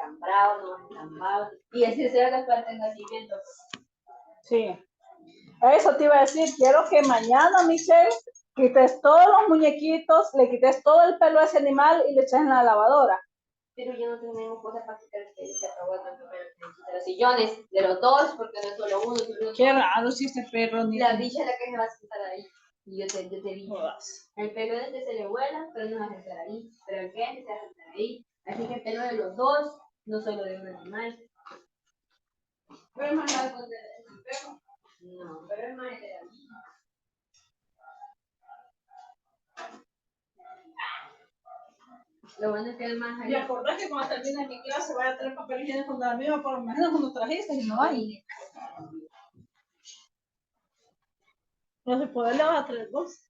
tan bravos, no van a estar tan bravos. Y decirse que falta el nacimiento. Sí. Eso te iba a decir, quiero que mañana, Michelle, quites todos los muñequitos, le quites todo el pelo a ese animal y le eches en la lavadora. Pero yo no tengo cosas para quitar el pelo, se acabó tanto pelo que necesita los sillones de los dos, porque no es solo uno, sino Qué raro si este perro ni... La bicha es la que se va a sentar ahí. Y yo te dije, el pelo de este se le vuela, pero no se va a sentar ahí. Pero el que se va a sentar ahí. Así que el pelo de los dos, no solo de un animal. Pero es más largo de el perro. No, pero es más de la bicha. Lo bueno es que es más allá. ¿Y acordás que cuando termine mi clase voy a traer papel higiénico con la misma, por lo menos cuando trajiste y no hay? No se puede, le vas a traer dos.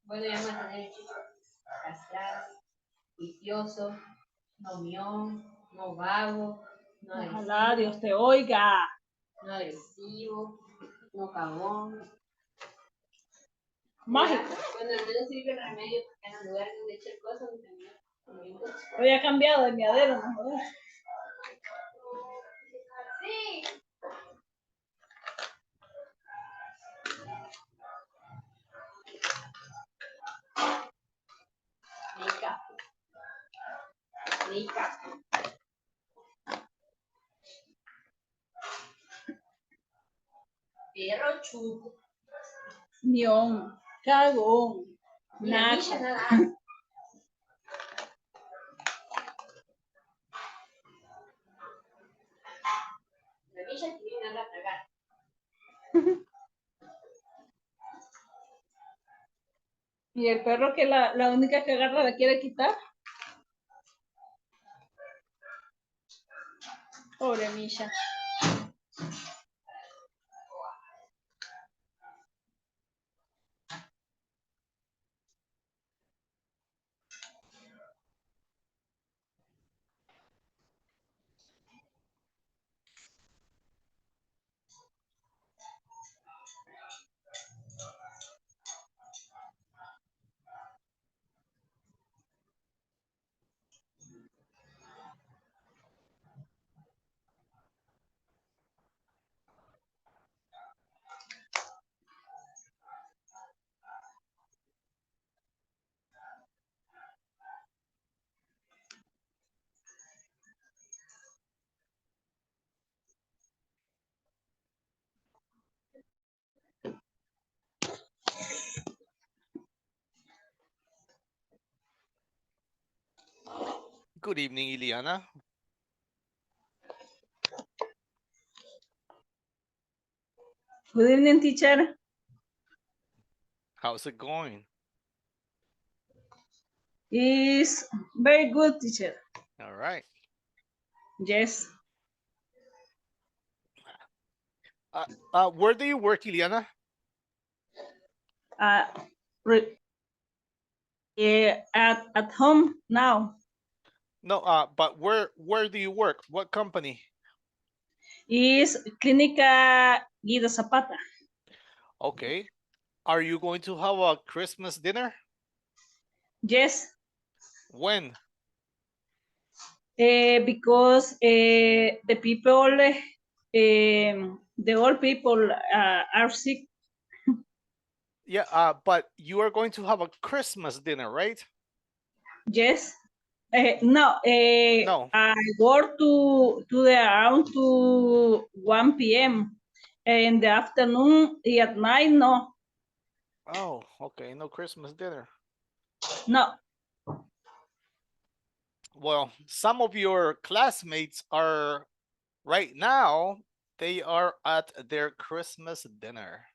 Bueno, ya vamos a tener el chico castrado, vicioso, no mión, no vago, no agresivo. Ojalá Dios te oiga. No agresivo, no cagón. Mágico. Cuando no le sirve el remedio, porque en lugar de echar cosas, Hoy ha cambiado de miadero, ¿no jodas? sí. Rica. Perro chupo. Mión, cagón, Mira, nacho. nada. La villa que viene a tragar. Y el perro que la única que agarra la quiere quitar. Pobre Misha. Good evening, Ileana. Good evening, teacher. How's it going? Is very good, teacher. All right. Yes. Where do you work, Ileana? At home now. No, but where do you work? What company? Is Clínica Guido Zapata. Okay. Are you going to have a Christmas dinner? Yes. When? Because the people, the old people are sick. Yeah, but you are going to have a Christmas dinner, right? Yes. No, No. I work to the around to 1 p.m. In the afternoon, at night, no. Oh, okay. No Christmas dinner. No. Well, some of your classmates are right now, they are at their Christmas dinner.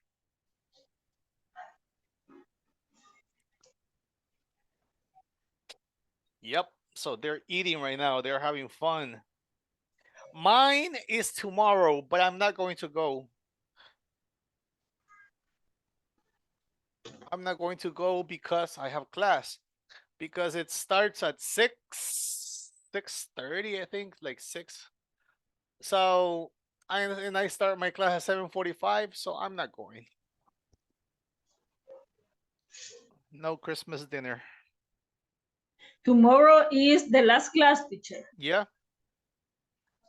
Yep. So they're eating right now. They're having fun. Mine is tomorrow, but I'm not going to go. I'm not going to go because I have class. Because it starts at 6:30, I think, like 6. So I start my class at 7:45, so I'm not going. No Christmas dinner. Tomorrow is the last class, teacher. Yeah,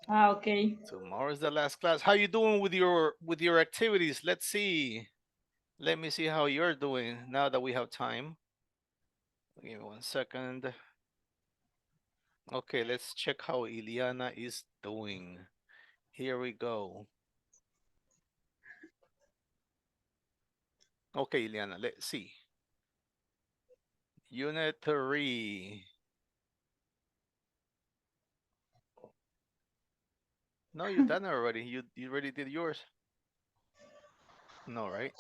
Ah, okay. tomorrow is the last class. How you doing with your activities? Let's see. Let me see how you're doing now that we have time. Give me 1 second. Okay, let's check how Iliana is doing. Here we go. Okay, Iliana, let's see. Unit 3. No, you done it already. You already did yours. No, right?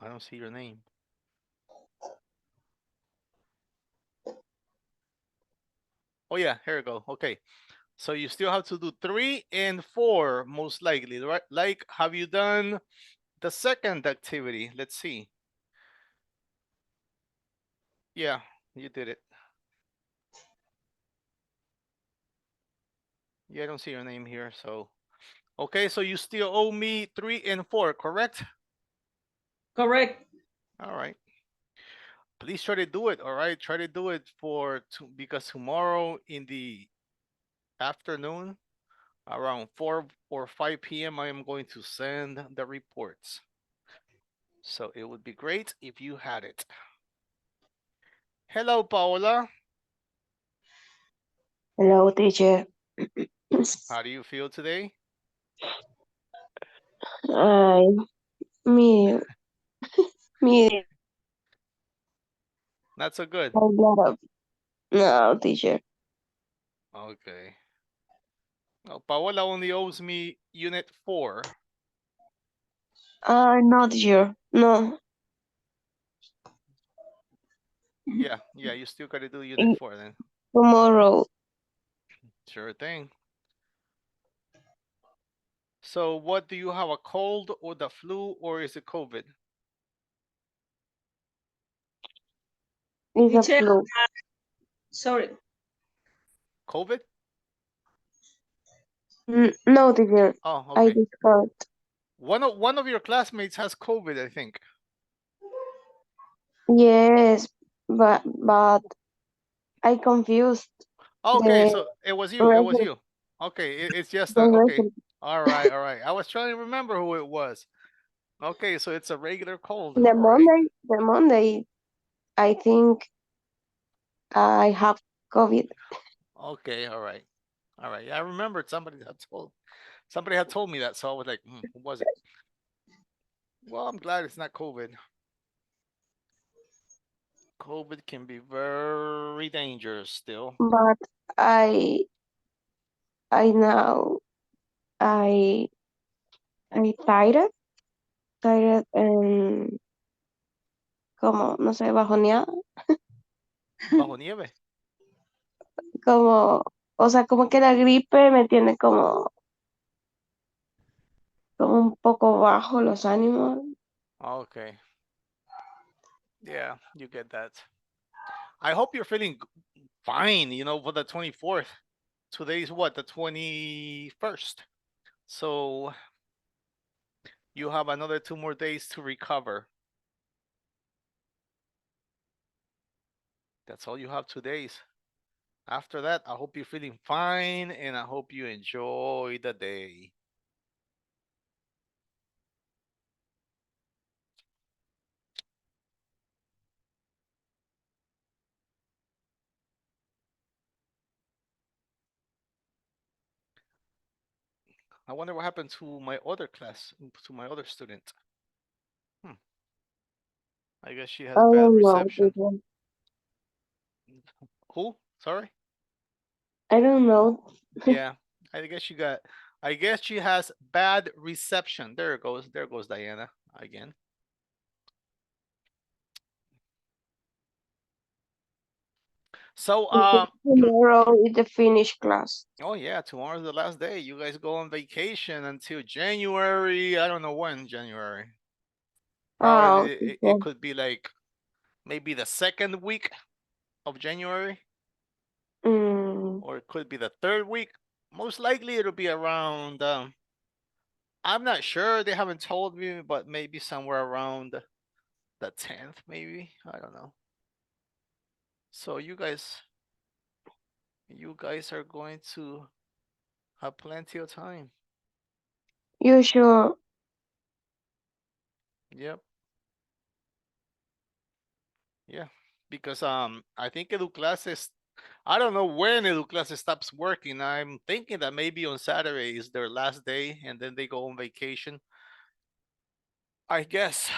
I don't see your name. Oh yeah, here we go. Okay. So you still have to do 3 and 4, most likely, right? Like, have you done the second activity? Let's see. Yeah, you did it. Yeah, I don't see your name here. So, okay, so you still owe me 3 and 4, correct? Correct. All right. Please try to do it. All right, try to do it because tomorrow in the afternoon, around 4 or 5 p.m., I am going to send the reports. So it would be great if you had it. Hello, Paola. Hello, teacher. How do you feel today? I me me Not so good. a lot of no, teacher. Okay. Well, Paola only owes me unit 4. No, teacher. No, Yeah, you still got to do unit in, 4 then. tomorrow Sure thing. So, what do you have, a cold or the flu, or is it COVID? is a Teacher, flu. sorry. COVID? No, teacher. Oh, I okay. discovered. One of your classmates has COVID, I think. Yes, but I confused Oh, okay, the so it was you. It was result. you. Okay, it's just The okay. result. All right, all right. I was trying to remember who it was. Okay, so it's a regular cold. The All right. Monday, I think I have COVID. Okay, all right. All right. Yeah, I remembered somebody had told me that, so I was like, who was it? Well, I'm glad it's not COVID. COVID can be very dangerous still. But I I now I I tired and como no sé bajoneada. Bajo nieve. Como, o sea, como que la gripe me tiene como un poco bajo los ánimos. Okay. Yeah, you get that. I hope you're feeling fine, for the 24th. Today's what, the 21st. So you have another 2 more days to recover. That's all you have, 2 days. After that, I hope you're feeling fine and I hope you enjoy the day. I wonder what happened to my other class, to my other student. Hmm. I guess she I has bad don't know, reception. teacher. Who? Sorry? I don't know. Yeah. I guess she has bad reception. There it goes. There goes Diana again. So Tomorrow is the finish class. oh yeah, tomorrow's the last day. You guys go on vacation until January. I don't know when January. Oh, Probably it teacher. could be like maybe the second week of January, Mm, or it could be the third week. Most likely it'll be around I'm not sure, they haven't told me, but maybe somewhere around the 10th, maybe. I don't know. So you guys are going to have plenty of time. You sure? Yep. Yeah. Because I think Clase, I don't know when Clase stops working. I'm thinking that maybe on Saturday is their last day and then they go on vacation. I guess.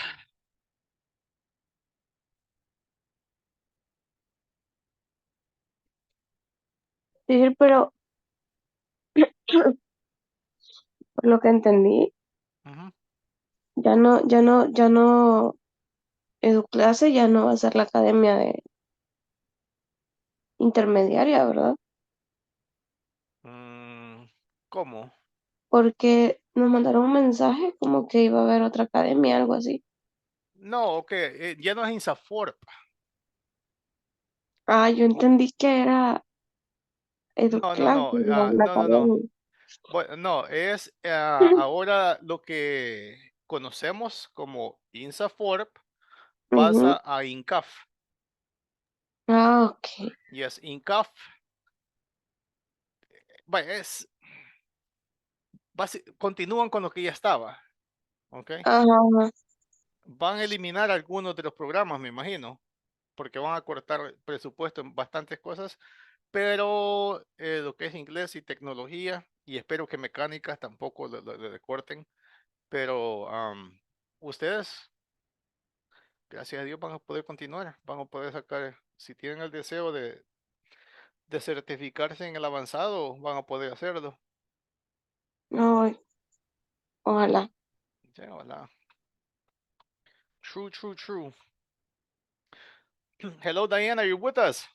Sí, pero por lo que entendí, Mhm. ya no, Educlase ya no va a ser la academia de intermediaria, ¿verdad? ¿Cómo? Porque nos mandaron un mensaje como que iba a haber otra academia, algo así. No, ok, ya no es INSAFORP. Ah, yo entendí que era No, no, Educlase, no, la no, no, no. academia. Bueno, no, es ahora lo que conocemos como INSAFORP Ujú. pasa a INCAF. Ah, ok. Yes, INCAF. Bueno, continúan con lo que ya estaba. ¿Ok? Ajá. Van a eliminar algunos de los programas, me imagino, porque van a cortar presupuesto en bastantes cosas, pero lo que es inglés y tecnología, y espero que mecánicas tampoco le corten, pero ustedes, gracias a Dios, van a poder continuar, van a poder sacar, si tienen el deseo de certificarse en el avanzado, van a poder hacerlo. Ay, ojalá. Ya, hola. True, true, true. Hello, Diana, are you with us?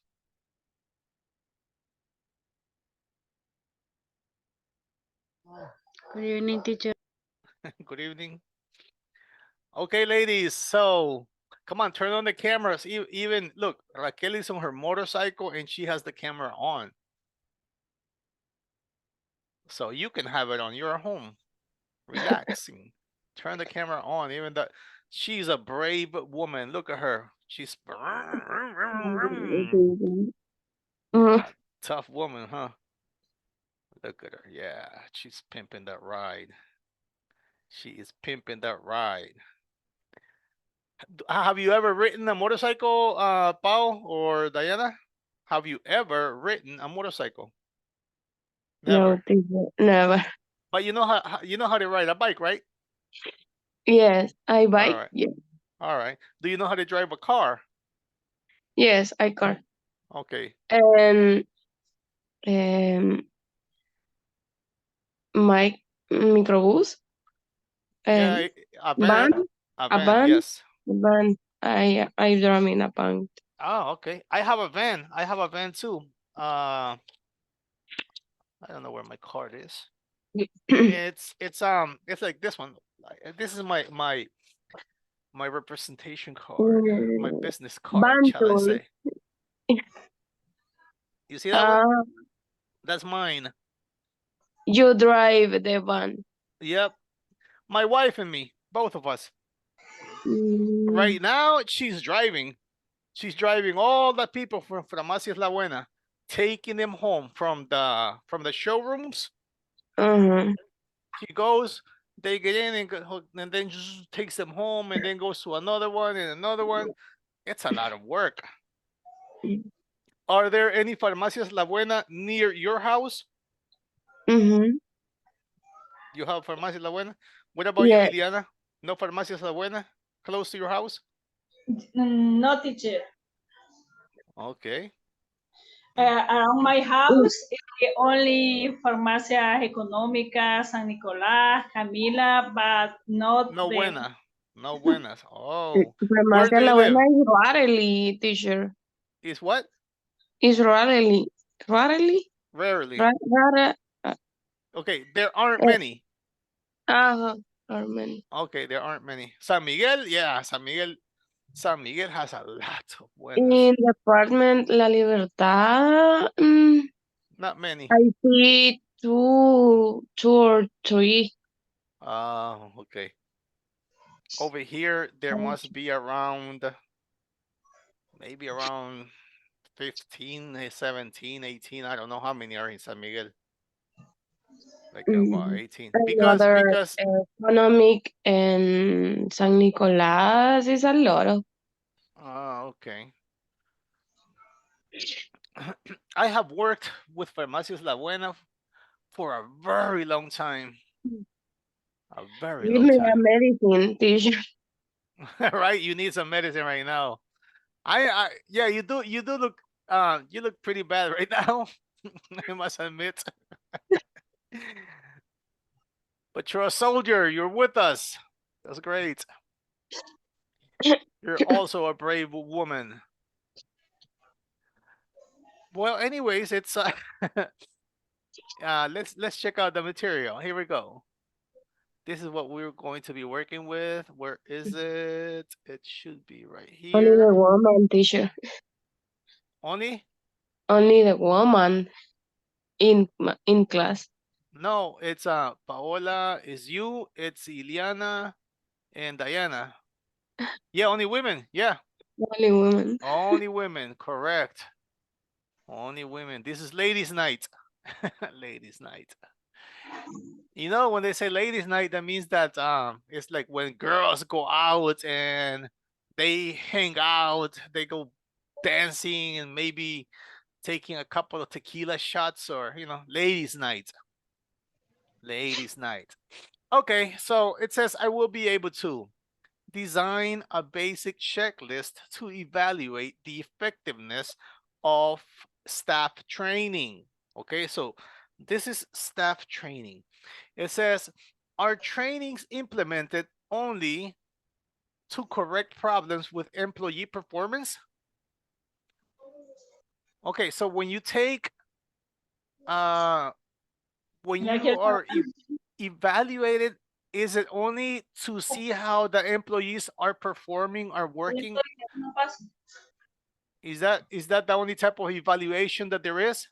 Good evening, teacher. Good evening. Okay, ladies, so come on, turn on the cameras. Even look, Raquel is on her motorcycle and she has the camera on. So you can have it on your home, relaxing. Turn the camera on, even that she's a brave woman. Look at her. She's Mm, yeah, tough woman, huh? Look at her. Yeah, she's pimping that ride. She is pimping that ride. Have you ever ridden a motorcycle, Pau or Diana? Have you ever ridden a motorcycle? no, Never. teacher, never. But you know how to ride a bike, right? Yes, I All bike. right. Yeah. All right. Do you know how to drive a car? Yes, I can. Okay. And um, my microbus Yeah, and a van, van. A a van, van, yes. a van. I drive in a van. Oh, okay. I have a van. I have a van too. I don't know where my card is. It's like this one. This is my representation card, my business card, Van shall I tool. say. You see that one? Uh, That's mine. you drive the van. Yep. My wife and me, both of us. Mm, Right now, she's driving. She's driving all the people from Farmacias La Buena, taking them home from the showrooms. uh-huh. She goes, they get in and then just takes them home and then goes to another one and another one. It's a lot of work. Are there any Farmacias La Buena near your house? Mm-hmm. You have Farmacias La Buena? What about you, Yeah. Iliana? No Farmacias La Buena close to your house? No, teacher. Okay. Around my house, only Farmacia Económica, San Nicolás, Camila, but not No the. buena. No buenas. Oh. Where do Farmacia you La live? Buena is rarely, teacher. Is what? Is rarely. Rarely? Rarely. Rara. Okay, there aren't Uh, many. Carmen. Okay, there aren't many. San Miguel, yeah, San Miguel has a lot of buenas. In the apartment La Libertad, Not many. I see two or three. Oh, okay. Over here, there must be around, maybe around 15, 17, 18. I don't know how many are in San Miguel. Like about 18. Another Because economic and San Nicolas is a lot of. okay. I have worked with Farmacias La Buena for a very long time. A very Give long me a time. medicine, teacher. Right? You need some medicine right now. Yeah, you do look you look pretty bad right now. I must admit. But you're a soldier, you're with us. That's great. You're also a brave woman. Well, anyways, it's let's check out the material. Here we go. This is what we're going to be working with. Where is it? It should be right Only the here. woman, teacher. Only? Only the woman in class. No, it's Paola, is you, it's Iliana and Diana. Yeah, only women. Yeah. Only woman. Only women, correct. Only women. This is ladies' night. Ladies' night. You know, when they say ladies' night, that means that it's like when girls go out and they hang out, they go dancing and maybe taking a couple of tequila shots, or ladies' night. Ladies' night. Okay, so it says I will be able to design a basic checklist to evaluate the effectiveness of staff training. Okay, so this is staff training. It says, are trainings implemented only to correct problems with employee performance? Okay, so when you take, when you are evaluated, is it only to see how the employees are performing, are working? Is that the only type of evaluation that there is?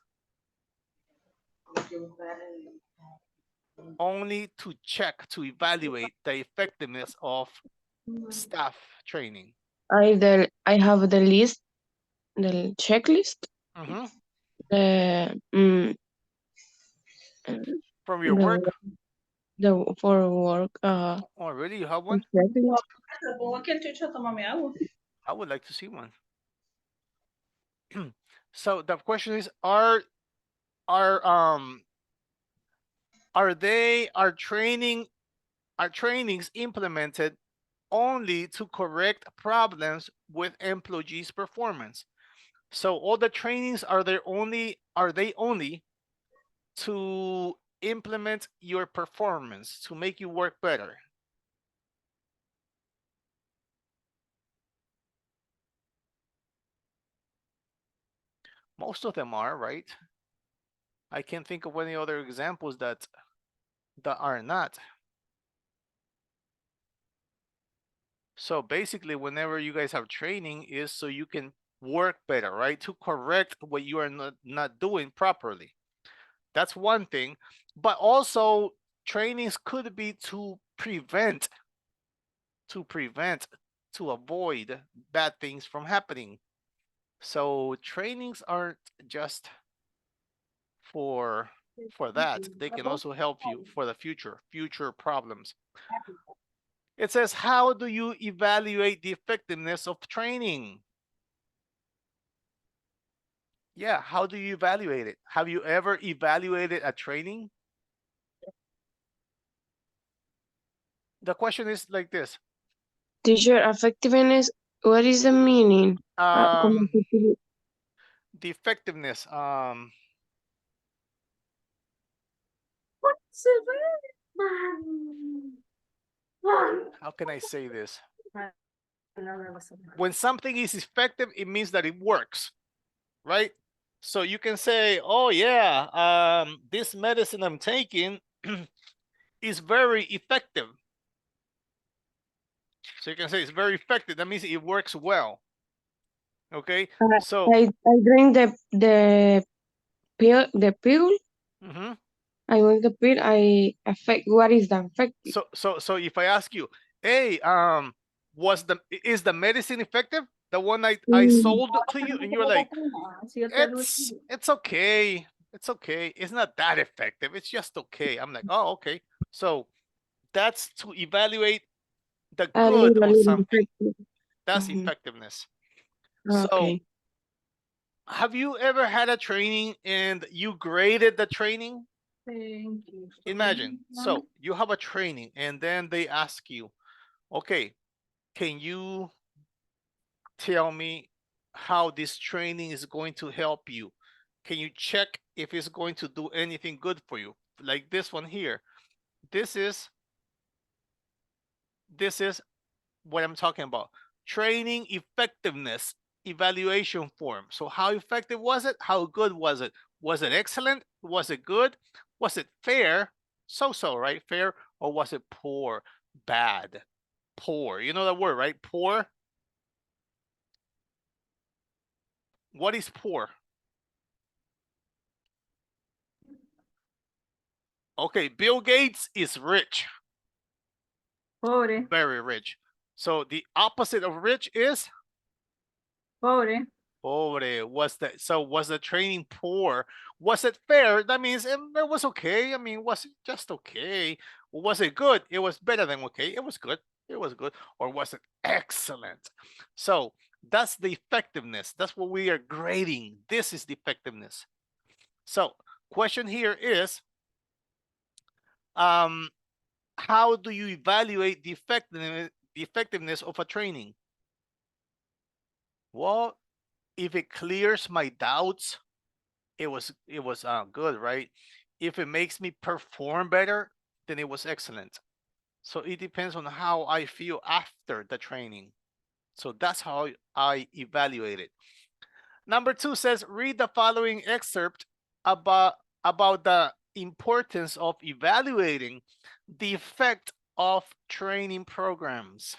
Only to check, to evaluate the effectiveness of staff training. I have the list, the checklist. Mhm. The From your work? the for work. Oh, really? You have one? Checklist. I would like to see one. So the question is, are trainings implemented only to correct problems with employees' performance? So all the trainings, are they only to implement your performance, to make you work better? Most of them are, right? I can't think of any other examples that are not. So basically, whenever you guys have training, is so you can work better, right? To correct what you are not doing properly. That's one thing. But also, trainings could be to prevent, to avoid bad things from happening. So trainings aren't just for that. They can also help you for the future problems. It says, how do you evaluate the effectiveness of training? Yeah, how do you evaluate it? Have you ever evaluated a training? The question is like this. Teacher, effectiveness. What is the meaning? Como The effectiveness. How can I say this? When something is effective, it means that it works, right? So you can say, oh yeah, this medicine I'm taking is very effective. So you can say it's very effective. That means it works well. Okay. So I drink the pill. The pill. I drink the pill. I affect. What is the effect? so if I ask you, hey, is the medicine effective? The one I Mm, sold to you, and you're like, it's okay. It's okay. It's not that effective. It's just okay. I'm like, oh, okay. So that's to evaluate the a good little, of little something. effective. That's Mhm. effectiveness. So Okay. have you ever had a training and you graded the training? Thank you. Imagine. So you have a training and then they ask you, okay, can you tell me how this training is going to help you? Can you check if it's going to do anything good for you? Like this one here. This is this is what I'm talking about. Training effectiveness evaluation form. So how effective was it? How good was it? Was it excellent? Was it good? Was it fair? So, right? Fair, or was it poor? Bad. Poor. You know that word, right? Poor. What is poor? Okay, Bill Gates is rich. Pobre, Very rich. So the opposite of rich is pobre. pobre. Was the training poor? Was it fair? That means it was okay. I mean, was it just okay? Was it good? It was better than okay. It was good. It was good. Or was it excellent? So that's the effectiveness. That's what we are grading. This is the effectiveness. So question here is, um, how do you evaluate the effectiveness of a training? Well, if it clears my doubts, it was good, right? If it makes me perform better, then it was excellent. So it depends on how I feel after the training. So that's how I evaluate it. Number 2 says, read the following excerpt about the importance of evaluating the effect of training programs.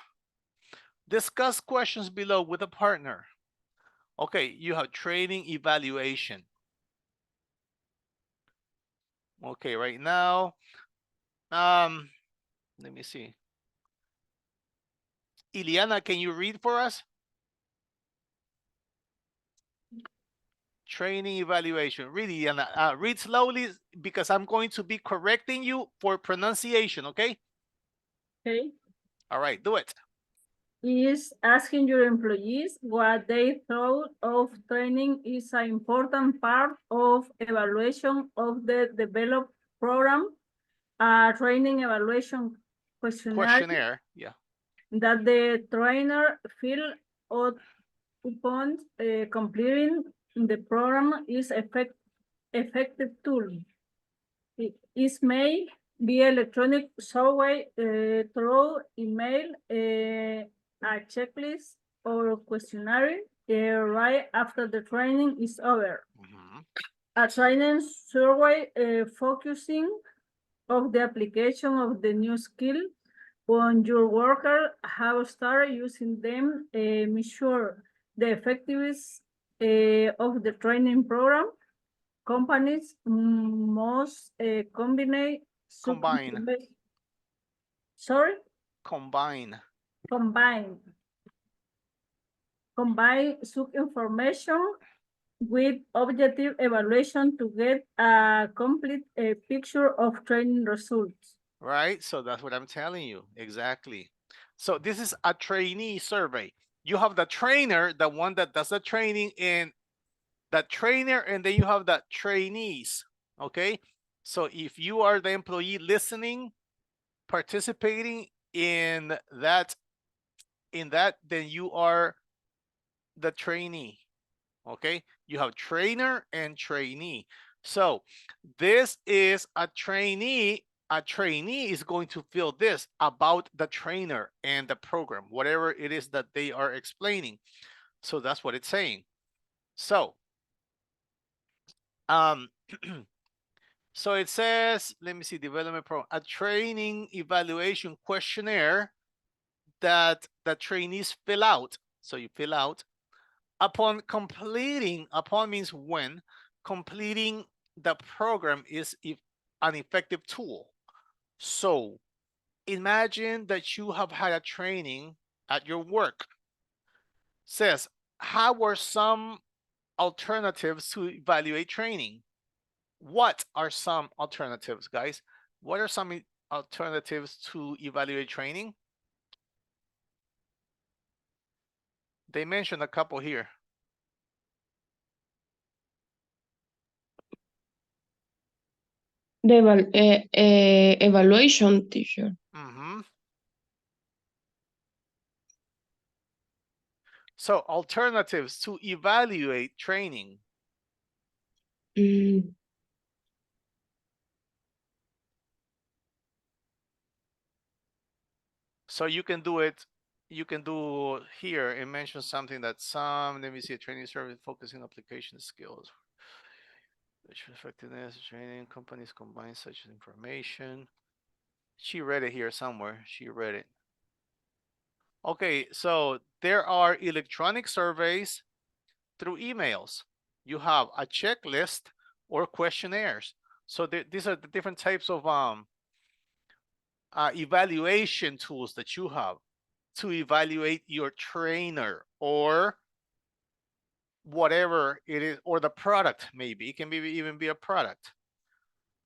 Discuss questions below with a partner. Okay, you have training evaluation. Okay, right now, let me see. Iliana, can you read for us? Training evaluation. Read, Iliana. Read slowly because I'm going to be correcting you for pronunciation, okay? Okay. All right, do it. Is asking your employees what they thought of training is an important part of evaluation of the developed program. A training evaluation questionnaire Yeah. that the trainer fill out upon completing the program is effective tool. It is may be electronic survey through email, a checklist or questionnaire right after the training is over. Mhm. A training survey focusing of the application of the new skill when your worker have started using them, measure the effectiveness of the training program. Companies must Combine. sorry, Combine. combine sub information with objective evaluation to get a complete picture of training results. Right? So that's what I'm telling you. Exactly. So this is a trainee survey. You have the trainer, the one that does the training, and the trainer, and then you have the trainees. Okay. So if you are the employee listening, participating in that, then you are the trainee. Okay. You have trainer and trainee. So this is a trainee. A trainee is going to feel this about the trainer and the program, whatever it is that they are explaining. So that's what it's saying. So um so it says, let me see, development program, a training evaluation questionnaire that the trainees fill out. So you fill out upon completing. Upon means when completing the program is an effective tool. So imagine that you have had a training at your work. Says, how were some alternatives to evaluate training? What are some alternatives, guys? What are some alternatives to evaluate training? They mentioned a couple here. The evaluation, teacher. Mm-hmm. So alternatives to evaluate training. Mm, So you can do it. You can do here. It mentions something that some. Let me see. A training service focusing application skills. Effectiveness training companies combine such information. She read it here somewhere. She read it. Okay, so there are electronic surveys through emails. You have a checklist or questionnaires. So these are the different types of evaluation tools that you have to evaluate your trainer or whatever it is, or the product maybe. It can even be a product.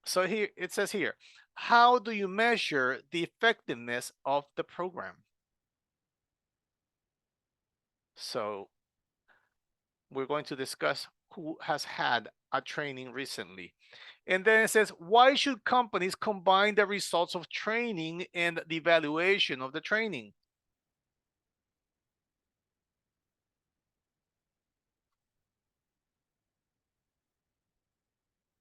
So here it says here, how do you measure the effectiveness of the program? So we're going to discuss who has had a training recently. And then it says, why should companies combine the results of training and the evaluation of the training?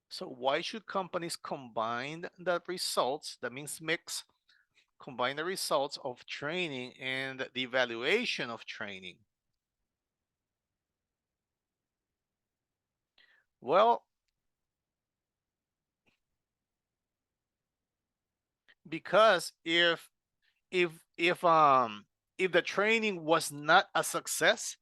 So why should companies combine the results, that means mix, combine the results of training and the evaluation of training? Well, because if if um if the training was not a success,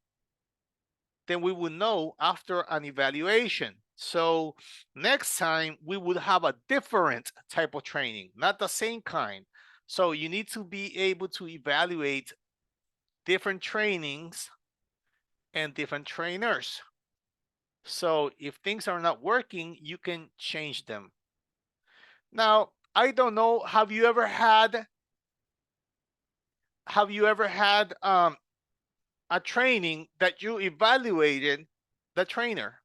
then we would know after an evaluation. So next time we would have a different type of training, not the same kind. So you need to be able to evaluate different trainings and different trainers. So if things are not working, you can change them. Now, I don't know, have you ever had a training that you evaluated the trainer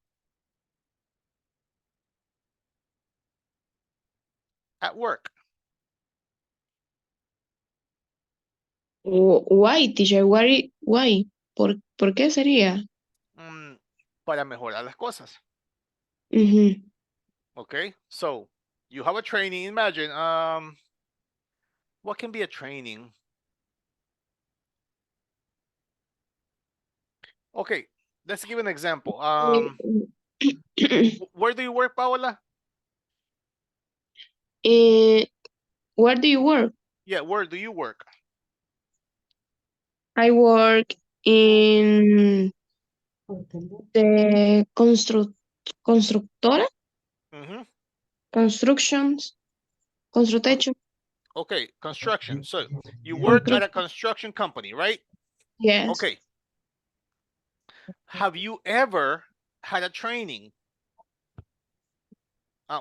at work? why, teacher? Why? ¿Por qué sería? Para mejorar las cosas. Mhm. Okay, so you have a training. Imagine, what can be a training? Okay, let's give an example. Where do you work, Paola? Where do you work? Yeah, where do you work? I work in the constructora, Mm-hmm. constructions, construction, Okay, construction. So you work at a construct. construction company, right? Yes. Okay. Have you ever had a training?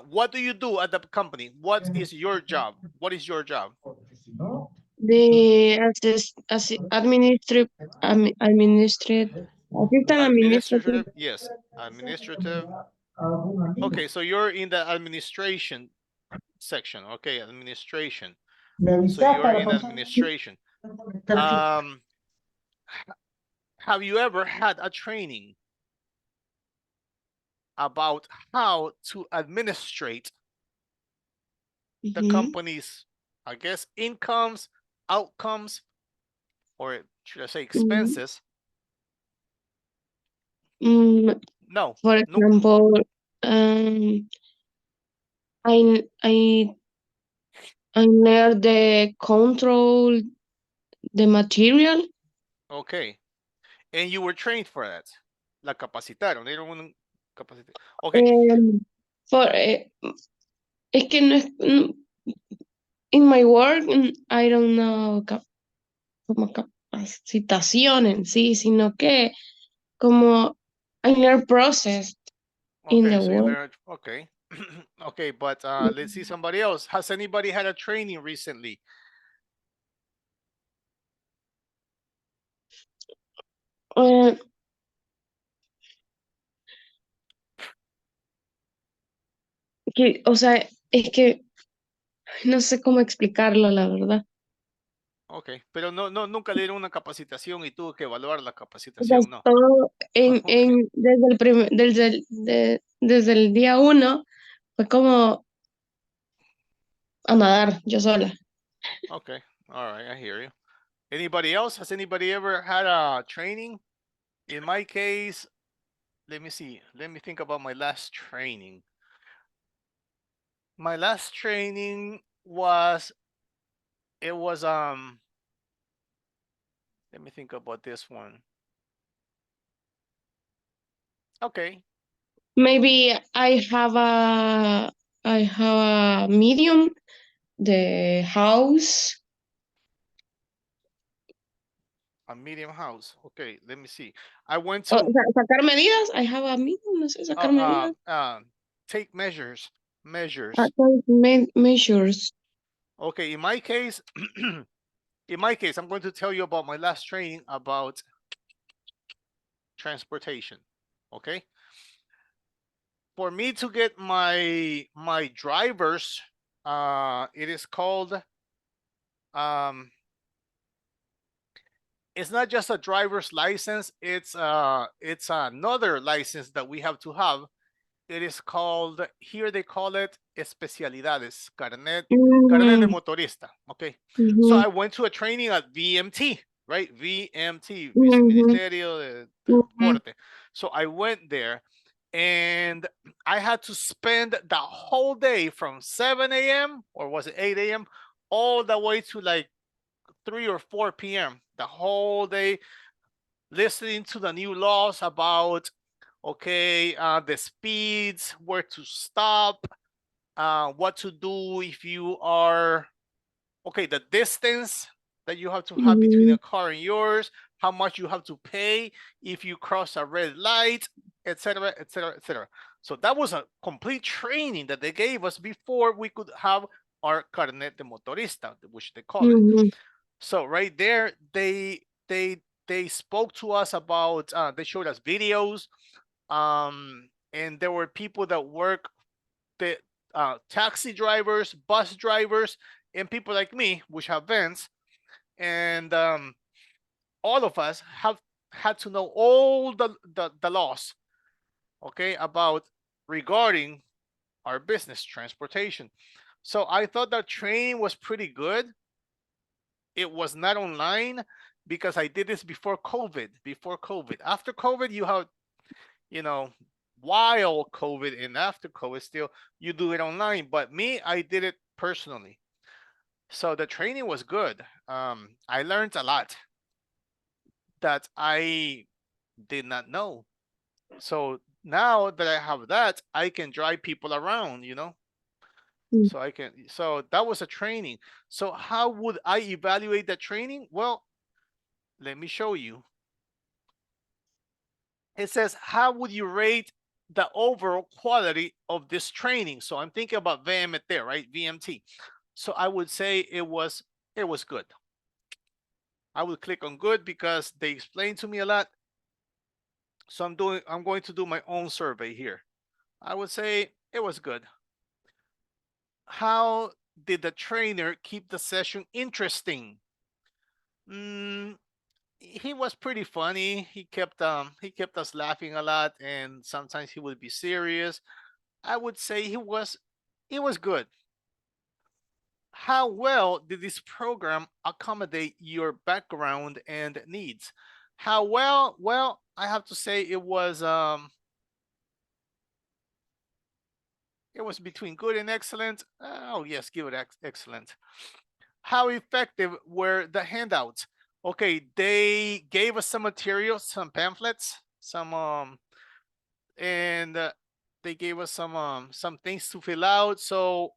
What do you do at the company? What is your job? What is your job? The administrative, assistant administrative. Administrative? Yes, administrative. Okay, so you're in the administration section. Okay, administration. So you're in administration. Um, have you ever had a training about how to administrate the Mhm. company's, I guess, incomes, outcomes, or should I say Mhm. expenses? Mm, No, for nope. example, um, I learned the control the material. Okay, and you were trained for that. La capacitaron. They don't want to capacitar. Okay, Um, for es que no es, in my work, I don't know como capacitación en sí, sino que como I learn process in Okay, the so you work. learn. Okay, okay, but let's see somebody else. Has anybody had a training recently? Eh, o sea, es que no sé cómo explicarlo, la verdad. Okay, pero nunca le dieron una capacitación y tuvo que evaluar la O sea, capacitación, ¿no? todo Okay, desde el día uno fue como a nadar yo sola. okay, all right, I hear you. Anybody else? Has anybody ever had a training? In my case, let me see. Let me think about my last training. My last training was it was let me think about this one. Okay. Maybe I have a medium, the house. A medium house. Okay, let me see. I went O to sea, sacar medidas. I have a medium, no sé, uh sacar uh medidas. uh take measures. Measures. Okay, in my case, in my case, I'm going to tell you about my last training about transportation. Okay, for me to get my drivers, it is called it's not just a driver's license. It's another license that we have to have. It is called here they call it especialidades, carnet de Mm, motorista. Okay, so mhm, I went to a training at VMT, right? VMT, Vice mhm, Ministerio de mhm, Transporte. So I went there, and I had to spend the whole day from 7 a.m. or was it 8 a.m. all the way to like 3 or 4 p.m. The whole day listening to the new laws about okay the speeds, where to stop, what to do if you are okay, the distance that you have to have between mhm, a car and yours, how much you have to pay if you cross a red light, etc., etc., etc. So that was a complete training that they gave us before we could have our carnet de motorista, which they call it. mhm, So right there, they spoke to us about. They showed us videos, and there were people that work the taxi drivers, bus drivers, and people like me, which have vans, and all of us have had to know all the laws, okay, about regarding our business transportation. So I thought that training was pretty good. It was not online because I did this before COVID. Before COVID, after COVID, you have, you know, while COVID and after COVID, still you do it online. But me, I did it personally. So the training was good. I learned a lot that I did not know. So now that I have that, I can drive people around, you know. mhm. So I can. So that was a training. So how would I evaluate that training? Well, let me show you. It says, how would you rate the overall quality of this training? So I'm thinking about VMT, right? VMT. So I would say it was good. I would click on good because they explained to me a lot. So I'm going to do my own survey here. I would say it was good. How did the trainer keep the session interesting? Mm, he was pretty funny. He kept us laughing a lot, and sometimes he would be serious. I would say it was good. How well did this program accommodate your background and needs? How well? Well, I have to say it was between good and excellent. Oh yes, give it excellent. How effective were the handouts? Okay, they gave us some material, some pamphlets, some and they gave us some things to fill out. So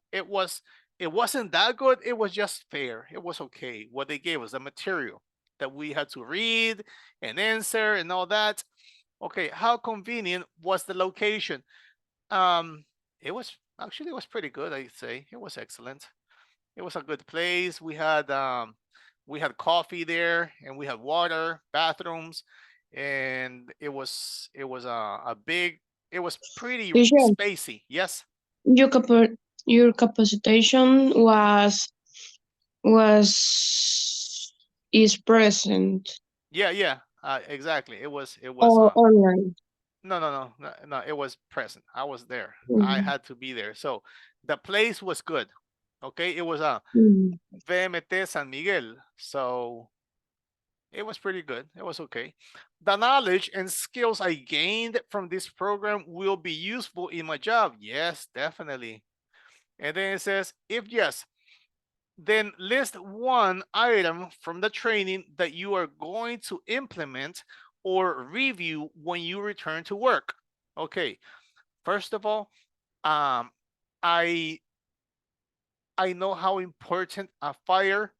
it wasn't that good. It was just fair. It was okay. What they gave us, the material that we had to read and answer and all that. Okay, how convenient was the location? It was actually, it was pretty good, I'd say. It was excellent. It was a good place. We had coffee there, and we had water, bathrooms, and it was a big, it was pretty Teacher, spacey. Yes. your your capacitation was is present Yeah, yeah. Exactly. It was or online. no, it was present. I was there. I Mhm. had to be there. So the place was good. Okay, it was a Mhm. VMT San Miguel. So it was pretty good. It was okay. The knowledge and skills I gained from this program will be useful in my job. Yes, definitely. And then it says, if yes, then list one item from the training that you are going to implement or review when you return to work. Okay, first of all, um, I I know how important a fire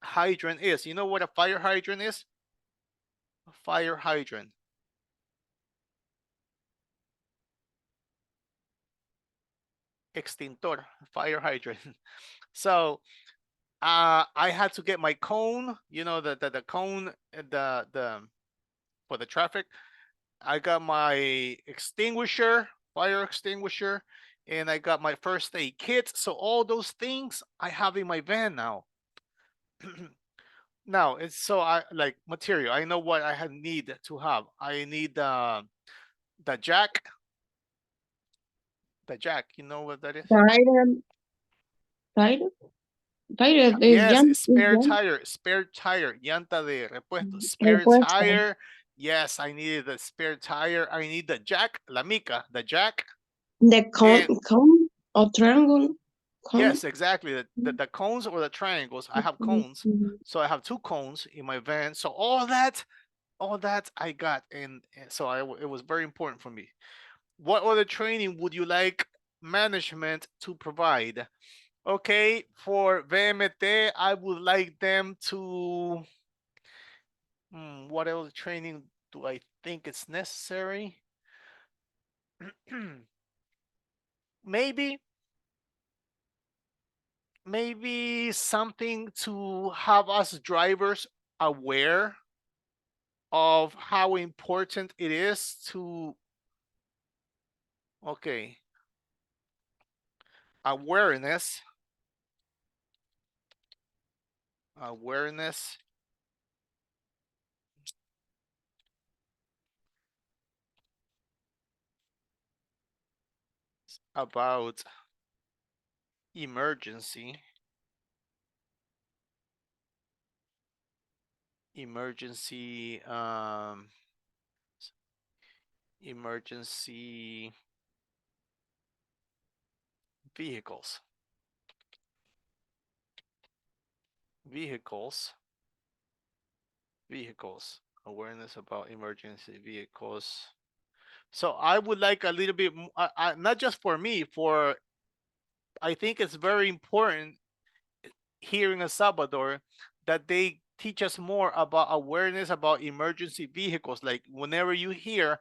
hydrant is. You know what a fire hydrant is? A fire hydrant. Extintor, fire hydrant. So I had to get my cone, the cone, the for the traffic. I got my extinguisher, fire extinguisher, and I got my first aid kit. So all those things I have in my van now. Now it's so I like material. I know what I had need to have. I need the jack, the jack. You know what that is? Tire, tire, tire is Yes, jam, spare tire, llanta de repuesto, spare repuesto. tire. Yes, I needed the spare tire. I need the jack, la mica, the jack. The And cone or triangle cone. yes, exactly. The cones or the triangles. I have cones. Mhm. So I have two cones in my van. So all that I got. And so it was very important for me. What other training would you like management to provide? Okay, for VMT, I would like them to. What else training do I think is necessary? maybe, maybe something to have us drivers aware of how important it is to. Okay, awareness, awareness about emergency, emergency, emergency vehicles, vehicles, vehicles, awareness about emergency vehicles. So I would like a little bit, not just for me, for I think it's very important here in El Salvador that they teach us more about awareness about emergency vehicles. Like whenever you hear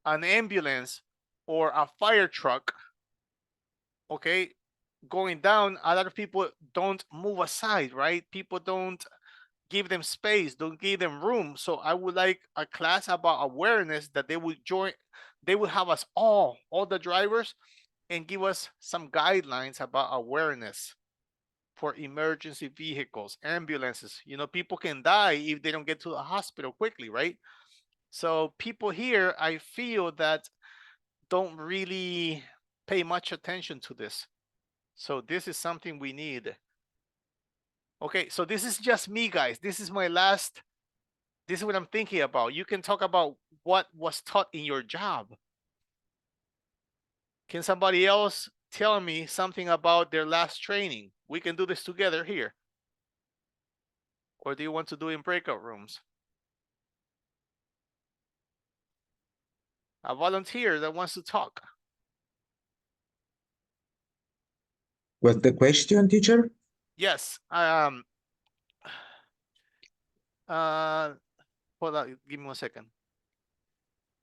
an ambulance or a fire truck, okay, going down, a lot of people don't move aside, right? People don't give them space, don't give them room. So I would like a class about awareness that they would join, they would have us all the drivers, and give us some guidelines about awareness for emergency vehicles, ambulances. People can die if they don't get to the hospital quickly, right? So people here, I feel that don't really pay much attention to this. So this is something we need. Okay, so this is just me, guys. This is my last, this is what I'm thinking about. You can talk about what was taught in your job. Can somebody else tell me something about their last training? We can do this together here. Or do you want to do it in breakout rooms? A volunteer that wants to talk. What's the question, teacher? Yes. Hold on. Give me 1 second.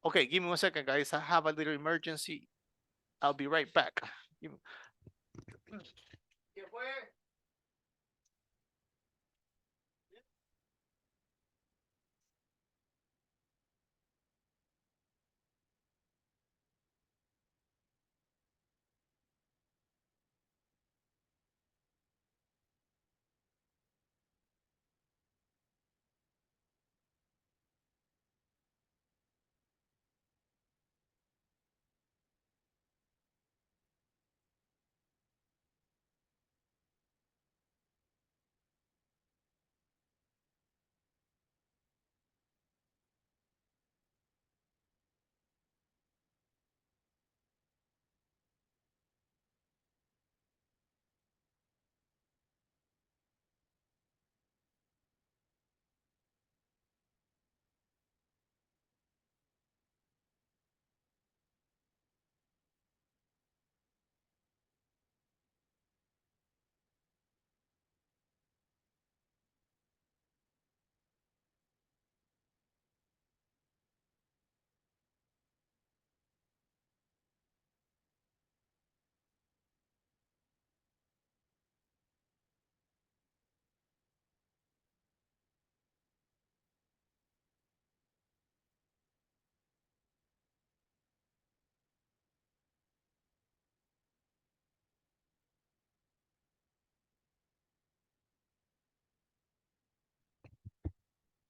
Okay, give me 1 second, guys. I have a little emergency. I'll be right back. Give me- ¿Qué fue?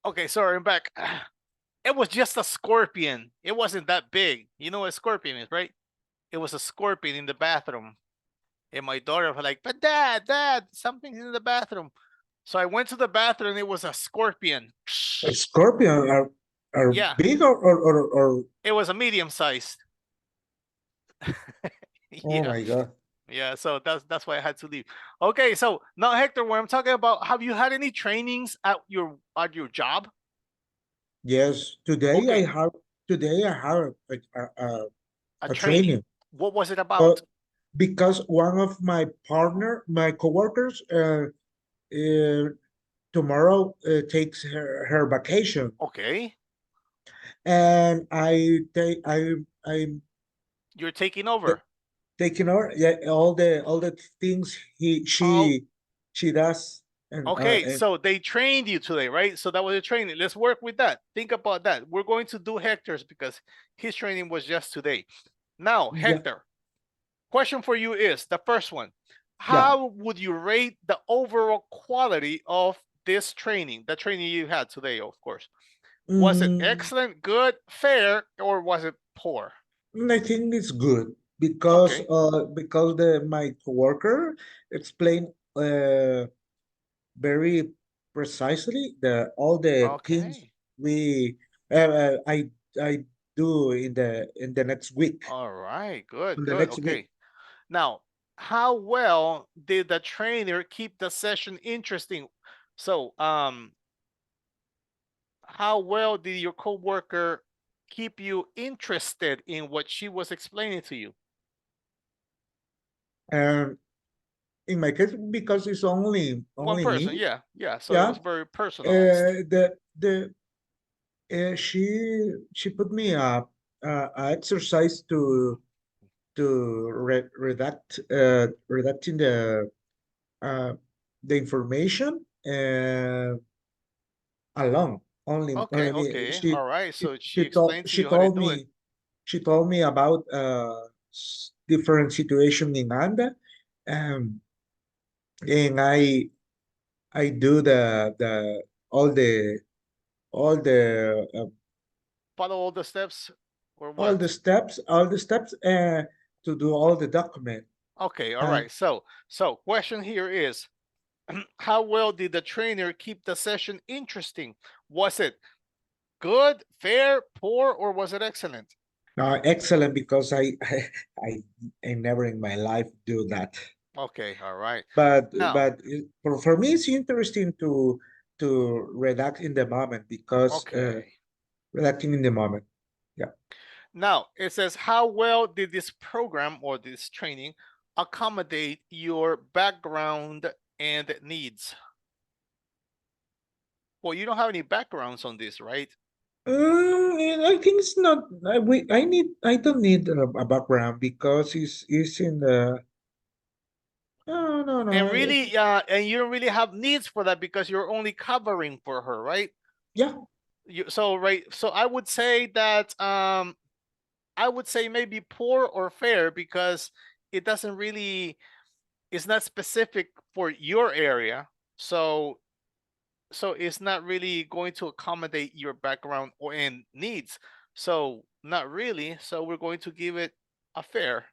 Okay, sorry, I'm back. It was just a scorpion. It wasn't that big. You know what a scorpion is, right? It was a scorpion in the bathroom. And my daughter was like, but dad, something's in the bathroom. So I went to the bathroom and it was a scorpion. A scorpion are Yeah, big or it was a medium sized. oh Yeah. my God. Yeah, so that's why I had to leave. Okay, so now Hector, when I'm talking about, have you had any trainings at your job? Yes, today Okay, I have a a training. training. What was it Uh, about? because one of my coworkers, tomorrow takes her vacation, Okay, and I'm you're taking over. taking her, yeah, all the things Oh, she does, okay, and so they trained you today, right? So that was a training. Let's work with that. Think about that. We're going to do Hector's because his training was just today. Now, yeah, Hector, question for you is the first one. yeah. How would you rate the overall quality of this training, the training you had today, of course? Was it Mm, excellent, good, fair, or was it poor? I think it's good Okay, because my coworker explained very precisely all the things okay, we I do in the next week. all right, good, In the good, next week. okay. Now, how well did the trainer keep the session interesting? So, how well did your coworker keep you interested in what she was explaining to you? And in my case, because it's One only person, me, yeah, yeah. So it yeah. was very personalized. The she put me a exercise to redacting uh, the information alone. Okay, Only me. okay, all right. So she She told explained to you how to do it. she told me about different situation in Anda, um, and I do the all the all the Follow all the steps, or what? all the steps to do all the document. Okay, all Uh, right. So question here is, how well did the trainer keep the session interesting? Was it good, fair, poor, or was it excellent? Excellent because I never in my life do that. Okay, all right. But Now, for me it's interesting to redact in the moment because okay. redacting in the moment. Yeah. Now it says, how well did this program or this training accommodate your background and needs? Well, you don't have any backgrounds on this, right? I think it's not. I don't need a background because it's in the. No, no, And no. really, and you don't really have needs for that because you're only covering for her, right? Yeah, So I would say that I would say maybe poor or fair because it doesn't really, it's not specific for your area. So it's not really going to accommodate your background or and needs. So not really. So we're going to give it a fair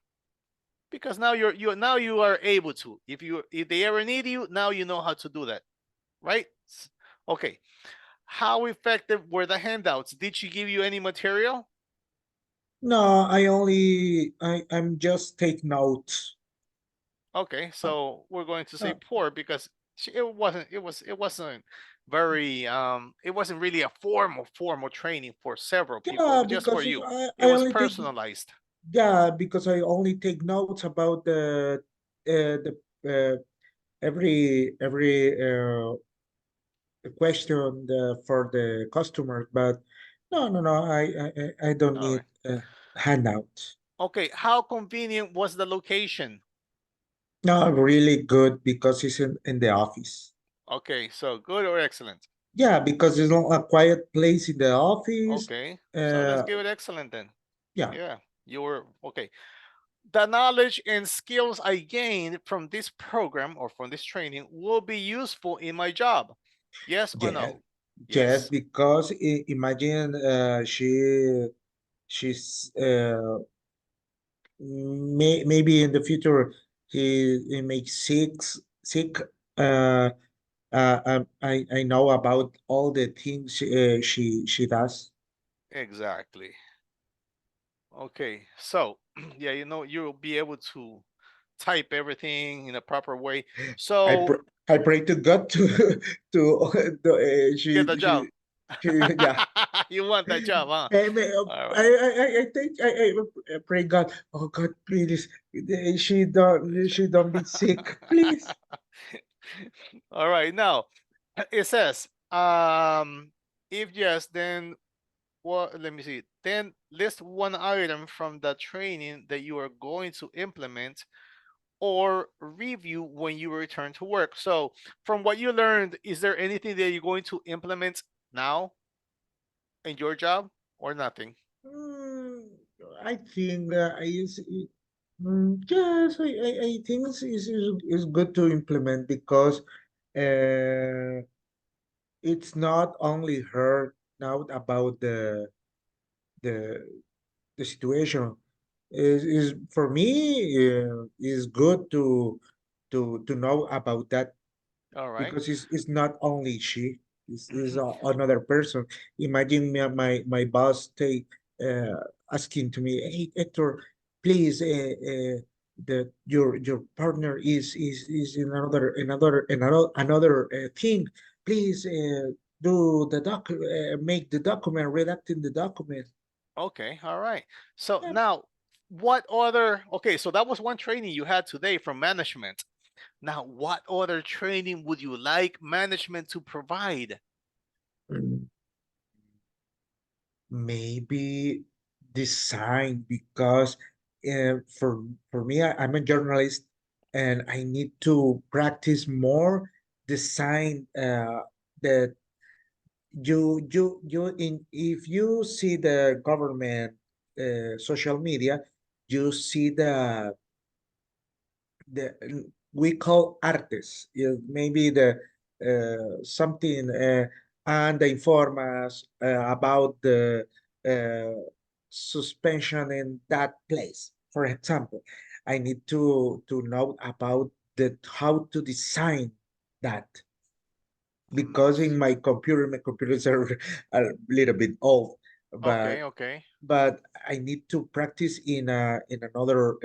because now now you are able to. If they ever need you, now you know how to do that, right? Okay. How effective were the handouts? Did she give you any material? no. I'm just take notes. Okay, Uh, so we're going to say uh, poor because it wasn't very it wasn't really a formal training for several people, yeah, just for because you. It I was only take. personalized. Yeah, because I only take notes about the every question for the customers, but no. I don't All need right. handouts. Okay, how convenient was the location? No, really good because it's in the office. Okay, so good or excellent? Yeah, because it's not a quiet place in the office. Okay, so let's Uh, give it excellent then. yeah, Yeah, you were okay. The knowledge and skills I gained from this program or from this training will be useful in my job. Yes or yeah, no? yes, Yes. because imagine she's maybe in the future he makes sick. Uh, I know about all the things she does. Exactly. Okay. So, yeah, you'll be able to type everything in a proper way. I So, pr I pray to God to to get the job. yeah. You want that job, huh? I, All right. I think I pray God. Oh God, please, she don't be sick, please. All right. Now, it says, if yes, then what? Let me see. Then list one item from the training that you are going to implement or review when you return to work. So, from what you learned, is there anything that you're going to implement now in your job or nothing? Mm, I think yes, I think is good to implement because it's not only her now about the the situation is for me is good to know about that All right. because it's not only she is another person. Imagine my boss take asking to me, hey Hector, please your partner is in another thing, please do the make the document, redacting the document. Okay. All right. So Yeah. now, what other? Okay. So that was one training you had today from management. Now, what other training would you like management to provide? Mm, maybe design because for me I'm a journalist and I need to practice more design that you in if you see the government social media you see the we call artes maybe the something and they inform us about the suspension in that place. For example, I need to know about the how to design that because in my computers are a little bit old, Okay. but Okay. I need to practice in another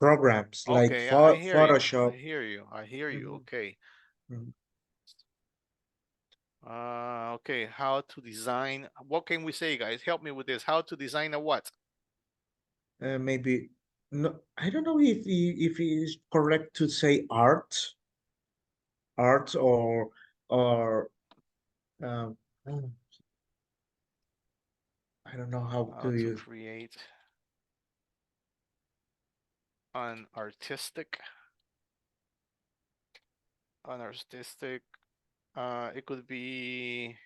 programs like Okay. I hear you. I Photoshop. hear you. I hear you. Mhm, Okay. mhm. Okay. How to design? What can we say, guys? Help me with this. How to design a what? Maybe. No, I don't know if it is correct to say art or um, I don't know how How to to use. create an artistic, it could be,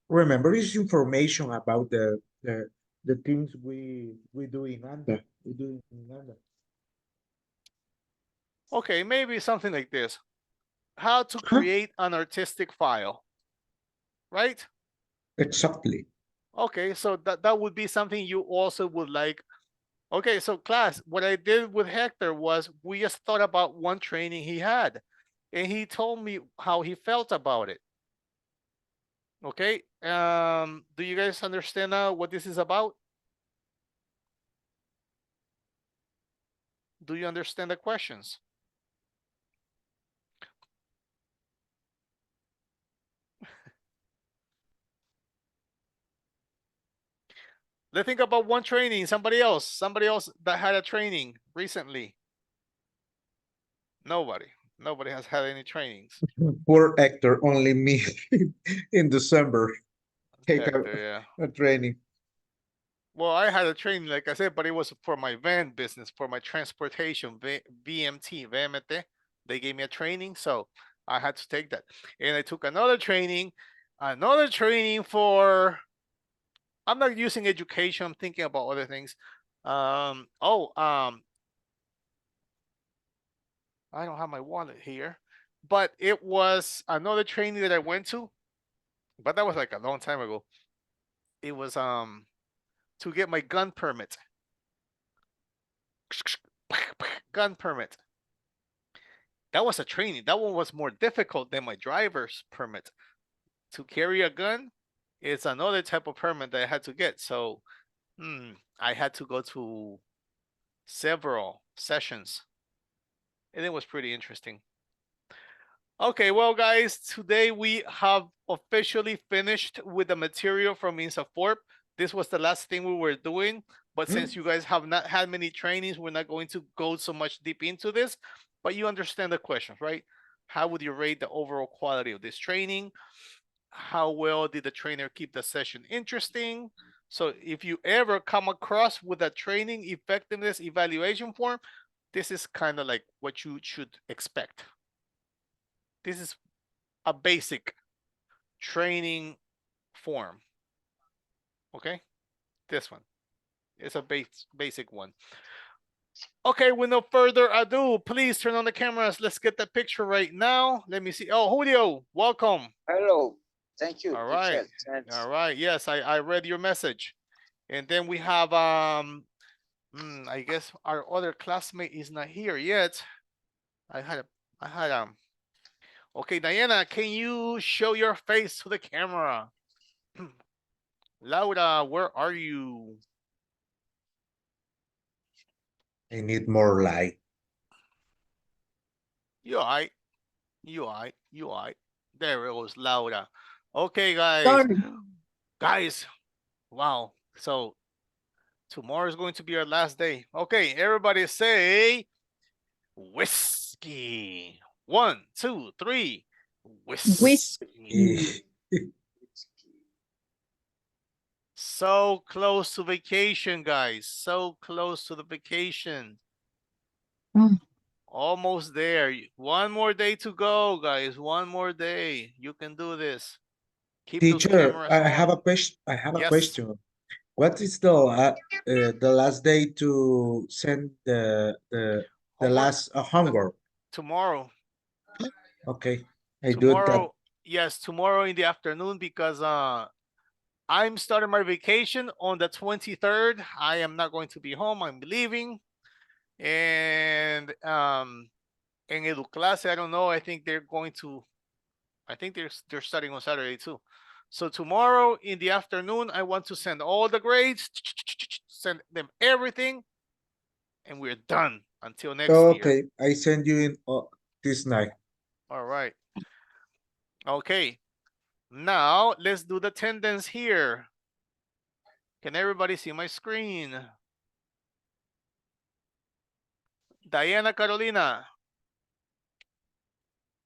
Remember, it's information about the things we do in ANDA. We do in ANDA. okay, maybe something like this. How to Huh? create an artistic file, right? Exactly. Okay, so that would be something you also would like. Okay, so class, what I did with Hector was we just thought about one training he had, and he told me how he felt about it. Okay, do you guys understand now what this is about? Do you understand the questions? Let's think about one training. Somebody else that had a training recently. Nobody. Nobody has had any trainings. Poor actor, only me in December take Hector, yeah. a training. Well, I had a training, like I said, but it was for my van business, for my transportation, VMT. They gave me a training, so I had to take that. And I took another training for, I'm not using education, I'm thinking about other things. I don't have my wallet here, but it was another training that I went to, but that was like a long time ago. It was to get my gun permit. Gun permit. That was a training. That one was more difficult than my driver's permit. To carry a gun, it's another type of permit that I had to get. So I had to go to several sessions, and it was pretty interesting. Okay, well, guys, today we have officially finished with the material from INSAFORP. This was the last thing we were doing, but since you guys have not had many trainings, we're not going to go so much deep into this, but you understand the questions, right? How would you rate the overall quality of this training? How well did the trainer keep the session interesting? So if you ever come across with a training effectiveness evaluation form, this is kind of like what you should expect. This is a basic training form. Okay, this one is a basic one. Okay, with no further ado, please turn on the cameras. Let's get the picture right now. Let me see. Oh, Julio, welcome. Hello. Thank you, All teacher. right. Thanks. All right. Yes, I read your message. And then we have I guess our other classmate is not here yet. I had okay, Diana, can you show your face to the camera? Laura, where are you? I need more light. You alright? You alright? You alright? There it goes, Laura. Okay, guys. Sorry. Guys, wow. So tomorrow is going to be our last day. Okay, everybody say whiskey. 1, 2, 3. Whiskey. So close to vacation, guys. So close to the vacation. Almost there. One more day to go, guys. One more day. You can do this. Keep those Teacher, cameras I have a on. question. I have a Yes. question. What is the last day to send the Homework last homework? tomorrow. Okay, I do that. Tomorrow, yes, tomorrow in the afternoon because I'm starting my vacation on the 23rd. I am not going to be home. I'm leaving. And in Clase, I don't know. I think they're going to I think they're starting on Saturday too. So tomorrow in the afternoon, I want to send all the grades, send them everything, and we're done until next year. Okay, I send you in this night. All right. Okay. Now let's do the attendance here. Can everybody see my screen? Diana Carolina.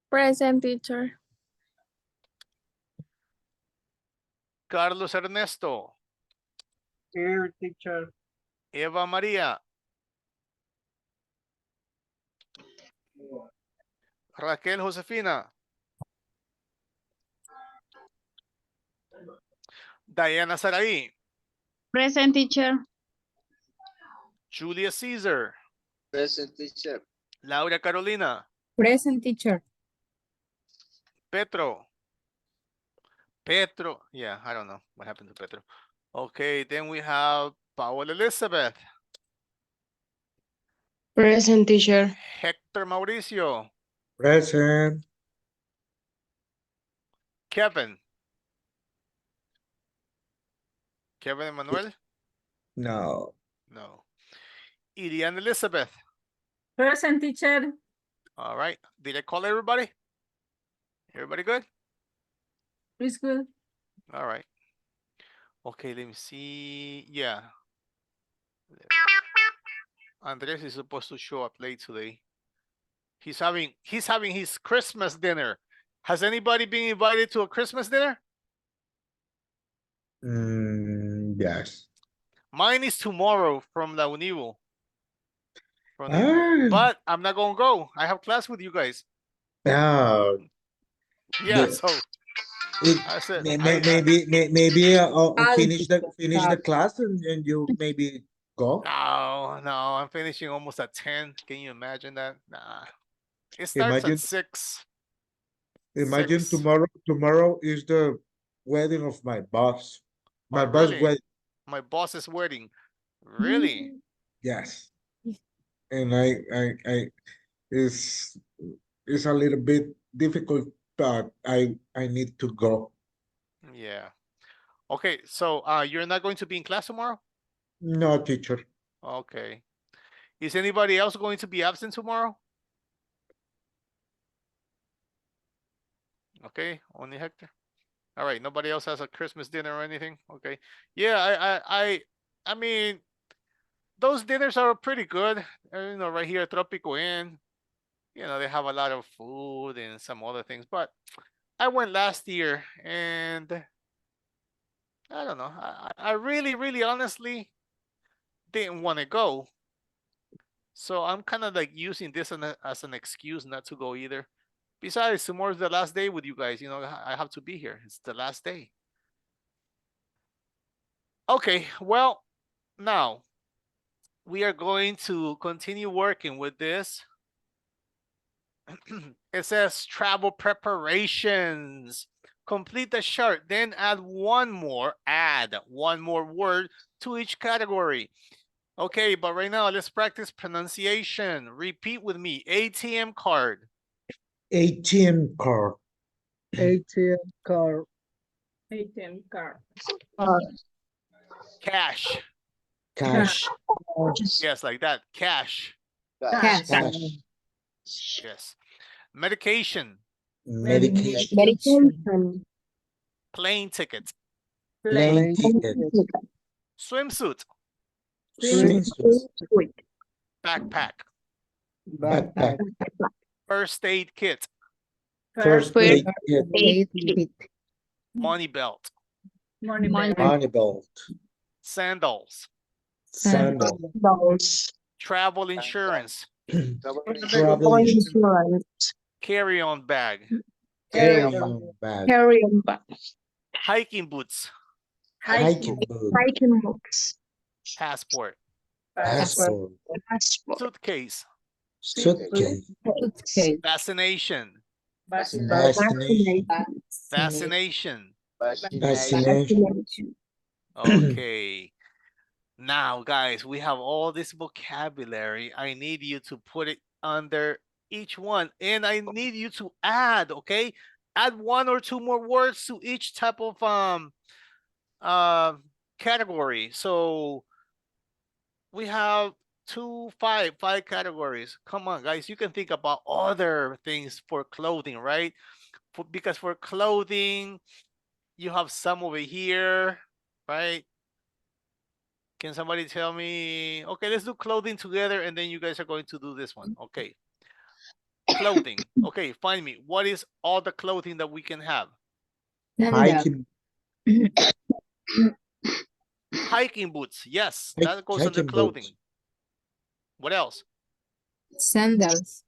Present, teacher. Carlos Ernesto. Here, teacher. Eva María. Raquel Josefina. Diana Saraí. Present, teacher. Julia Caesar. Present, teacher. Laura Carolina. Present, teacher. Petro. Yeah, I don't know what happened to Petro. Okay, then we have Paola Elizabeth. Present, teacher. Hector Mauricio. Present. Kevin. Kevin Emmanuel? No. No. Irian Elizabeth. Present, teacher. All right. Did I call everybody? Everybody good? It's good. All right. Okay, let me see. Yeah. Andres is supposed to show up late today. He's having his Christmas dinner. Has anybody been invited to a Christmas dinner? Yes. Mine is tomorrow from La Univo. Ah, But I'm not gonna go. I have class with you guys. yeah. Yeah, The- so It, I said maybe finish the class and you maybe go. no, I'm finishing almost at 10. Can you imagine that? Nah. It starts Imagine at 6. imagine 6. tomorrow is the wedding of my boss. My Oh, boss really? wedding. My boss's wedding. Really? Yes. And I is it's a little bit difficult, but I need to go. Yeah. Okay, so you're not going to be in class tomorrow? No, teacher. Okay. Is anybody else going to be absent tomorrow? Okay, only Hector. All right, nobody else has a Christmas dinner or anything. Okay. Yeah, I mean, those dinners are pretty good. You know, right here at Tropico Inn, you know, they have a lot of food and some other things. But I went last year and I don't know. I really, really honestly didn't want to go. So I'm kind of like using this as an excuse not to go either. Besides, tomorrow's the last day with you guys. You know, I have to be here. It's the last day. Okay, well, now we are going to continue working with this. It says travel preparations. Complete the chart, then add one more word to each category. Okay, but right now let's practice pronunciation. Repeat with me. ATM card. ATM card. ATM card. ATM card. Cash. Cash. Yes, like that. Cash. Cash. Yes. Medication. Medication. Medication. Plane ticket. Plane ticket. Swimsuit. Swimsuit. Backpack. Backpack. First aid kit. First aid kit. Aid. Money belt. Money Money belt. Money belt. Sandals. Sandal. Balls. Travel insurance. Travel insurance. Carry-on bag. Carry-on bag. Carry-on bag. Hiking boots. Hiking boot. Hiking books. Passport. Passport. Passport. Suitcase. Suitcase. Suitcase. Vaccination. Vaccination. Vaccination. Vaccination. Okay. Now, guys, we have all this vocabulary. I need you to put it under each one, and I need you to add, okay? Add one or two more words to each type of category. So we have five categories. Come on, guys, you can think about other things for clothing, right? Because for clothing, you have some over here, right? Can somebody tell me? Okay, let's do clothing together, and then you guys are going to do this one. Okay. Clothing. Okay, find me. What is all the clothing that we can have? Hiking, Hiking boots. Yes, that goes under hiking clothing. boots, What else? Sandals.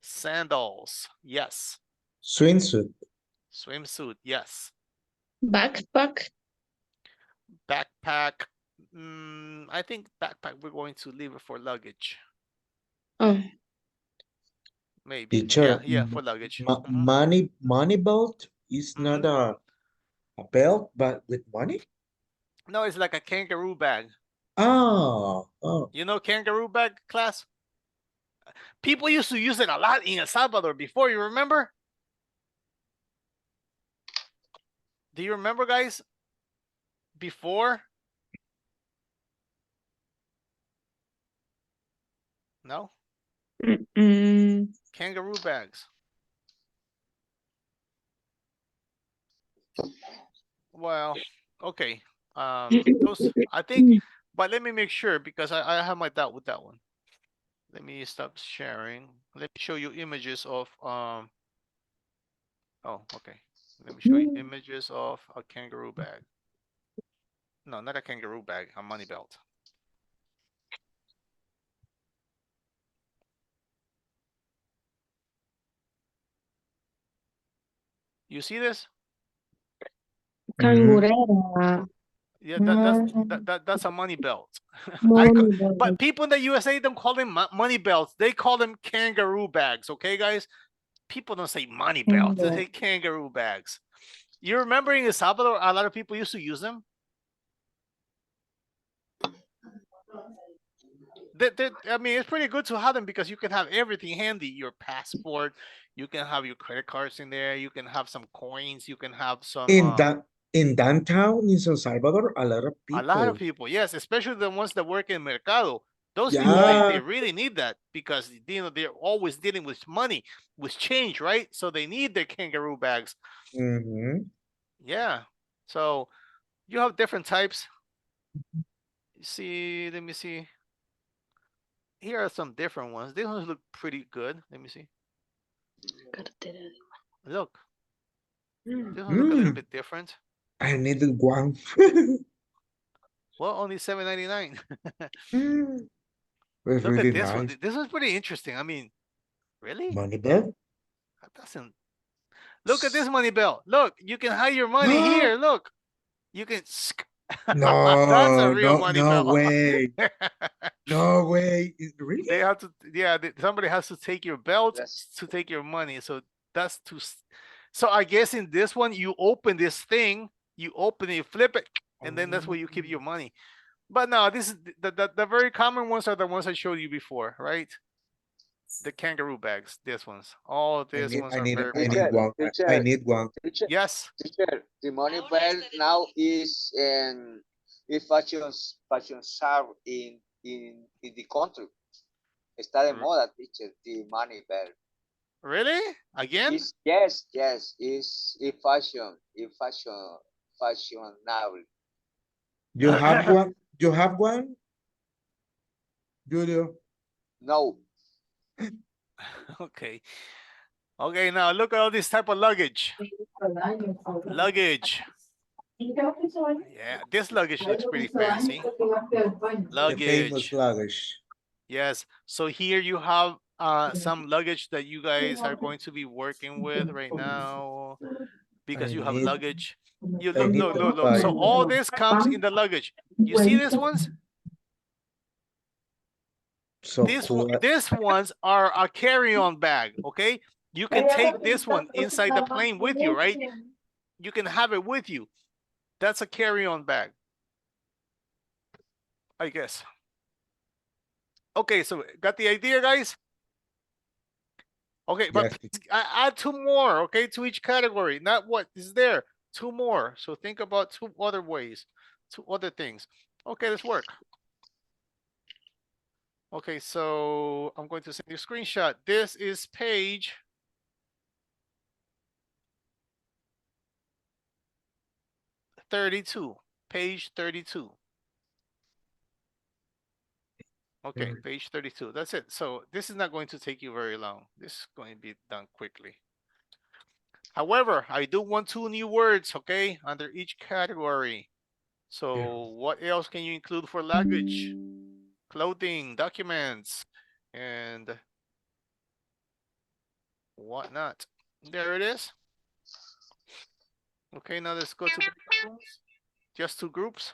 Sandals. Yes. swimsuit, Swimsuit. Yes. Backpack. Backpack. I think backpack we're going to leave it for luggage. Oh, Maybe. teacher, Yeah, for luggage. money belt is not a belt, but with money? No, it's like a kangaroo bag. Oh, You know kangaroo bag, class? People used to use it a lot in El Salvador before, you remember? Do you remember, guys? Before? No? mm-mm. Kangaroo bags. Well, okay. Those, I think, but let me make sure because I have my doubt with that one. Let me stop sharing. Let me show you images of, oh, okay. Let me show you images of a kangaroo bag. No, not a kangaroo bag, a money belt. You see this? Cangurera. Yeah, Mm, that's a money belt. money But belt. people in the USA don't call them money belts. They call them kangaroo bags. Okay, guys. People don't say money belts. They say kangaroo bags. You remember in El Salvador, a lot of people used to use them. I mean, it's pretty good to have them because you can have everything handy. Your passport, you can have your credit cards in there. You can have some coins. You can have some. in downtown in San Salvador, a lot of A lot of people. people, yes, especially the ones that work in Mercado. Those people, they Yeah. really need that because they're always dealing with money, with change, right? So they need their kangaroo bags. Yeah. So you have different types. See, let me see. Here are some different ones. These ones look pretty good. Let me see. Look, this one look a little bit different. I needed one. Well, only $7.99. It's Look at really this one. nice. This one's pretty interesting. I mean, really? Money belt? That doesn't. Look at this money belt. Look, you can hide your money here. Look, you can. That's a No, real no, money no belt. way. No way. Really? They have to. Yeah, somebody has to take your belt Yes. to take your money. So that's too. So I guess in this one, you open this thing, you open it, flip it, and then that's where you keep your money. But no, this is the very common ones are the ones I showed you before, right? The kangaroo bags, these ones. All these ones are very I need popular. one. I need one. Yes. Teacher, the money belt now is in fashion star in the country. Está de moda, teacher, the money belt. Really? Again? Yes, is fashionable. You have one? You have one? Julio? No, Okay. Okay, now look at all this type of luggage. Luggage. Yeah, this luggage looks pretty fancy. The famous Luggage. luggage. Yes. So here you have some luggage that you guys are going to be working with right now because I you have need luggage. You I need to look. buy So all one. this comes in the luggage. You see these ones? So cool. These ones are a carry-on bag, okay? You can take this one inside the plane with you, right? You can have it with you. That's a carry-on bag, I guess. Okay, so got the idea, guys? Okay, but Yes. add two more, okay, to each category. Not what is there, two more. So think about two other ways, two other things. Okay, let's work. Okay, so I'm going to send you a screenshot. This is page 32. Page 32. Okay, page 32. That's it. So this is not going to take you very long. This is going to be done quickly. However, I do want 2 new words, okay, under each category. So what else can you include for luggage? Clothing, documents, and whatnot. There it is. Okay, now let's go to the problems. Just 2 groups.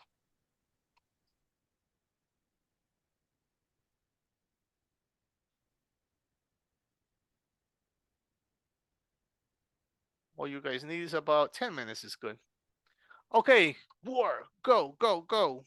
All you guys need is about 10 minutes is good. Okay, war, go, go, go.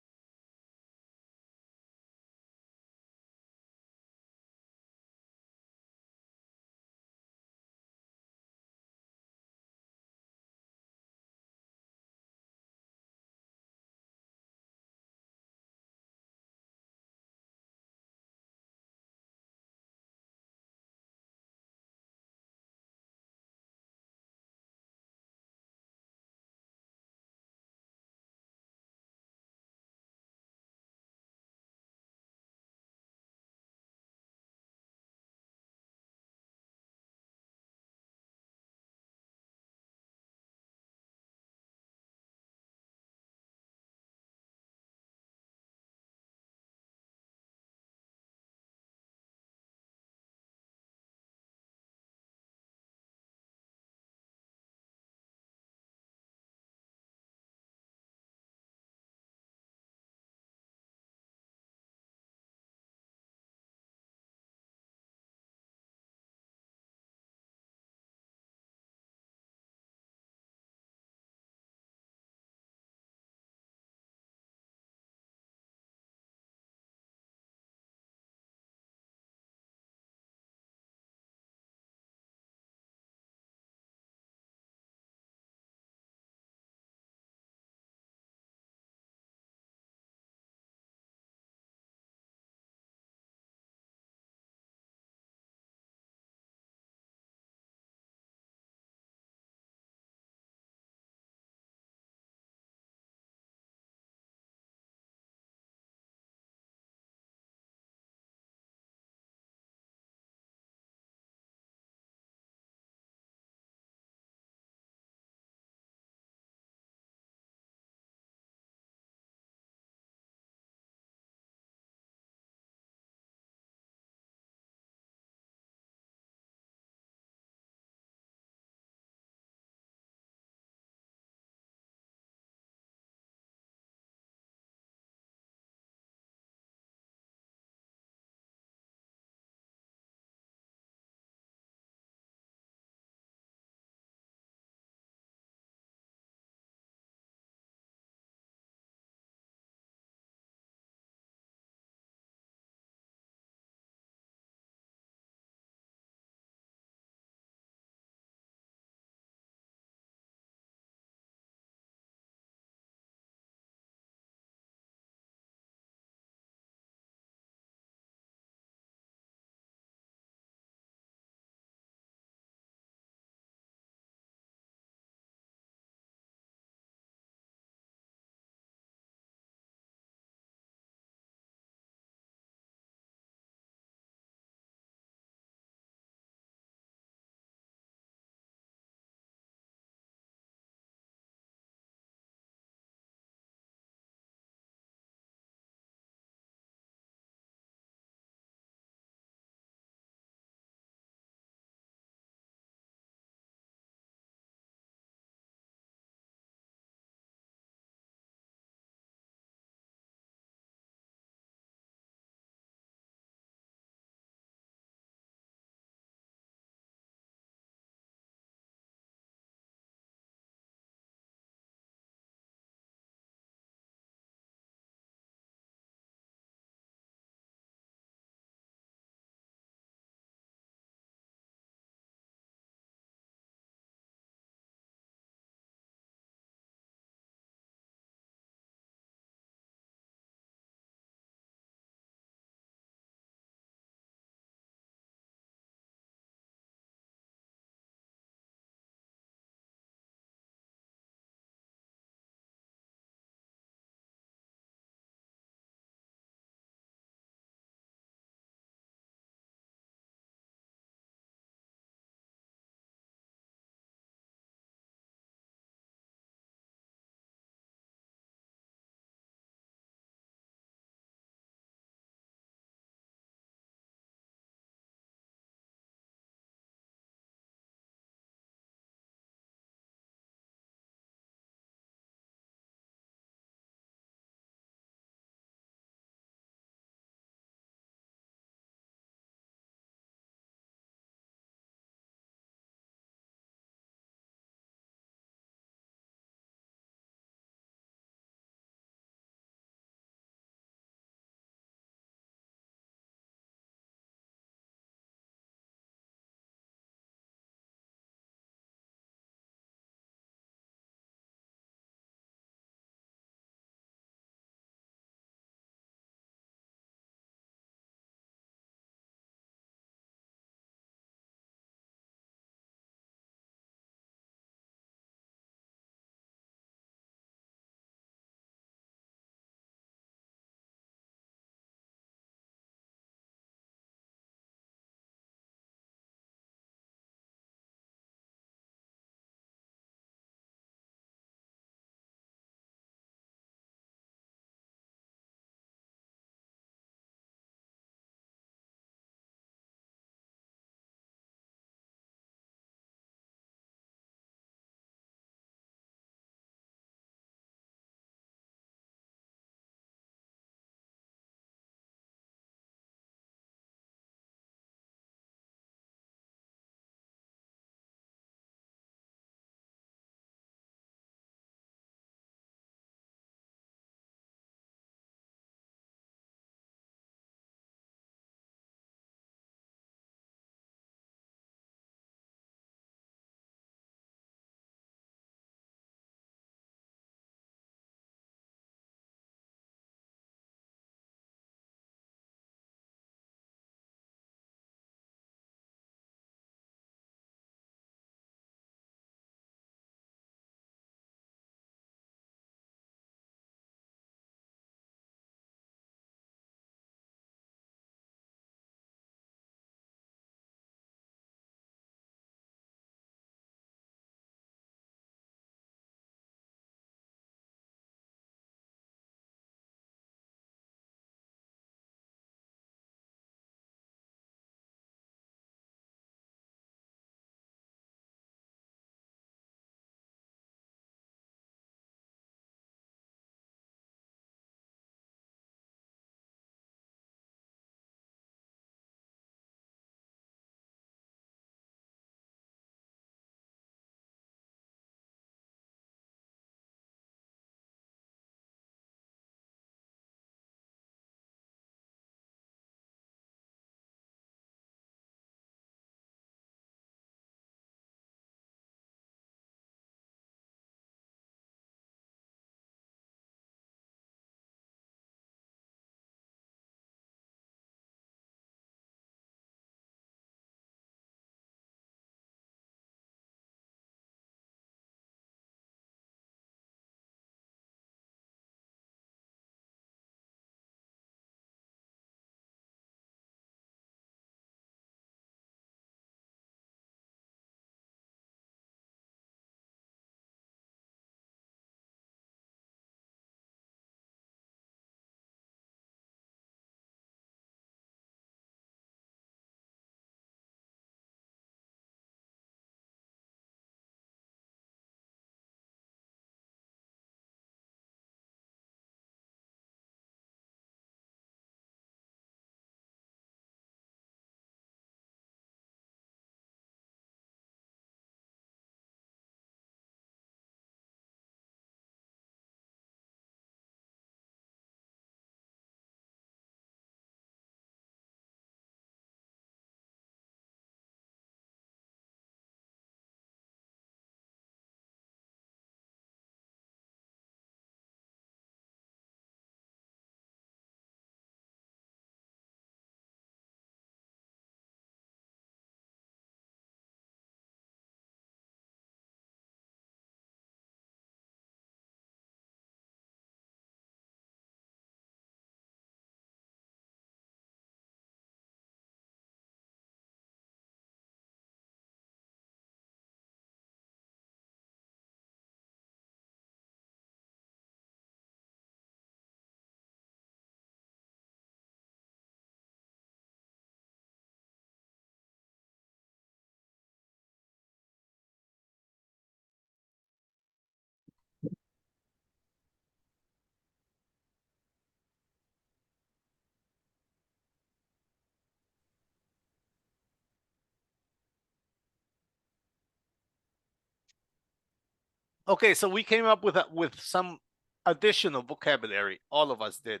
Okay, so we came up with some additional vocabulary. All of us did.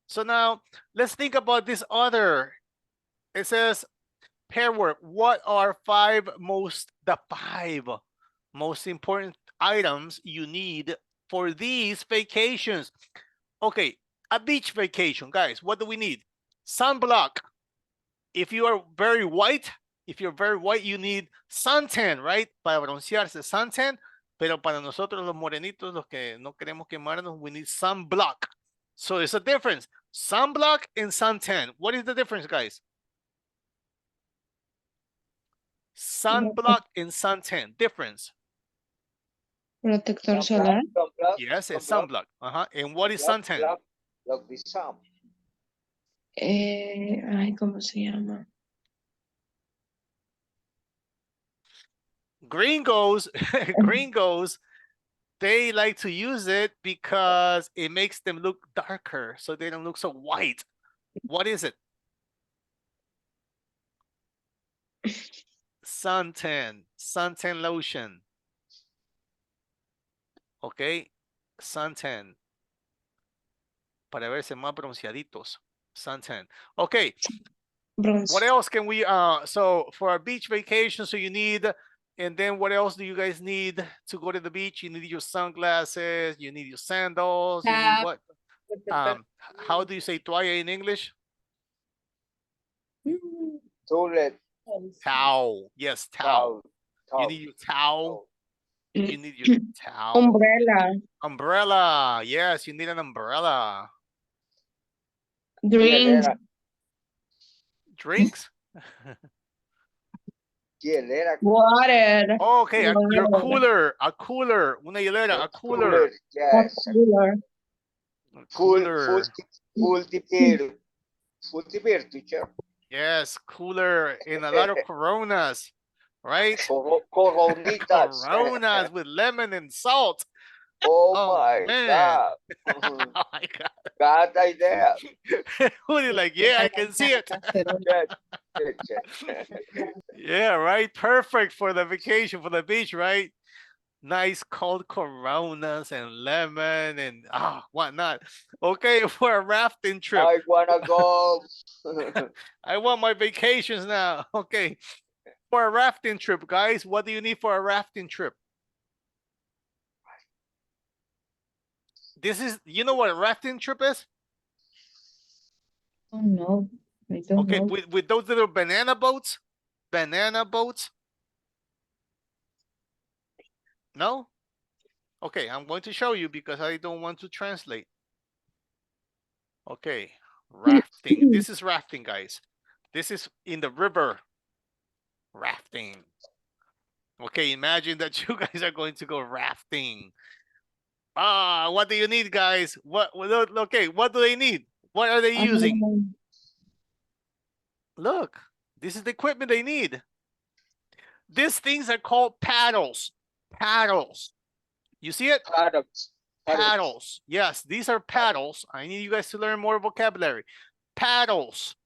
So now let's think about this other. It says pair word. What are the five most important items you need for these vacations? Okay, a beach vacation, guys. What do we need? Sunblock. If you are very white, you need suntan, right? Para broncearse, suntan. Pero para nosotros los morenitos, los que no queremos quemarnos, we need sunblock. So there's a difference. Sunblock and suntan. What is the difference, guys? Sunblock and suntan. Difference. Protector solar. Yes, it's sunblock. And what is suntan? Block the sun. Ay, ¿cómo se llama? Gringos, gringos, they like to use it because it makes them look darker, so they don't look so white. What is it? Suntan lotion. Okay, suntan. Para verse más bronceaditos. Suntan. Okay. Bronce. What else can we, so for a beach vacation, so you need, and then what else do you guys need to go to the beach? You need your sunglasses, you need your sandals, you need what? How do you say toalla in English? Toilet. Towel. Yes, towel. You need your towel. You need your towel. Umbrella. Umbrella. Yes, you need an umbrella. Drinks. Drinks? Water. Okay, your Water. cooler. A cooler. Una hielera, a cooler. Yes. Cooler. Full beer, teacher. Yes, cooler and a lot of Coronas, right? Coronitas. Coronas with lemon and salt. Oh my man. God. Oh my God. Bad idea. Who's like, yeah, I can see it. Yeah, right. Perfect for the vacation, for the beach, right? Nice cold Coronas and lemon and whatnot. Okay, for a rafting trip. I wanna go. I want my vacations now. Okay. For a rafting trip, guys, what do you need for a rafting trip? This is, you know what a rafting trip is? Oh no, I don't Okay, know. with those little banana boats? Banana boats? No? Okay, I'm going to show you because I don't want to translate. Okay, rafting. This is rafting, guys. This is in the river. Rafting. Okay, imagine that you guys are going to go rafting. What do you need, guys? Okay, what do they need? What are they using? Look, this is the equipment they need. These things are called paddles. Paddles. You see it? Paddles. Yes, these are paddles. I need you guys to learn more vocabulary. Paddles.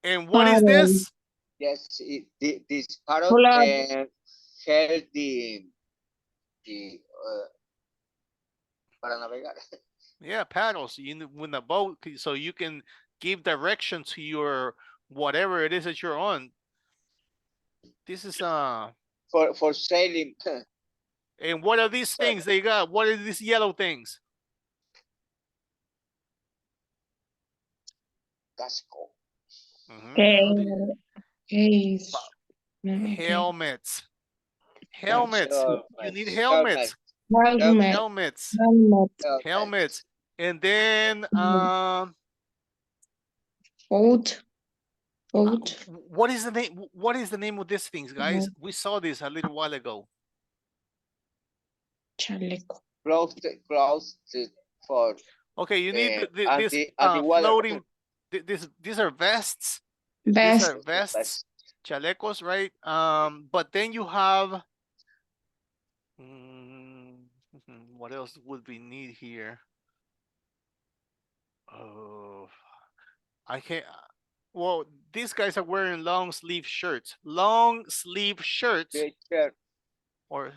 And what is this? Yes, this paddle and held the para navegar. Yeah, paddles. With a boat, so you can give direction to your whatever it is that you're on. This is for sailing. And what are these things they got? What are these yellow things? Casco. Helmets. Helmets. You need helmets. Helmets. And then boat. What is the name? What is the name of these things, guys? We saw this a little while ago. Chaleco. Clothes for. Okay, you need this floating. These are vests. These are vests, chalecos, right? But then you have. What else would we need here? Oh, I can't. Well, these guys are wearing long sleeve shirts. Long sleeve shirts. Or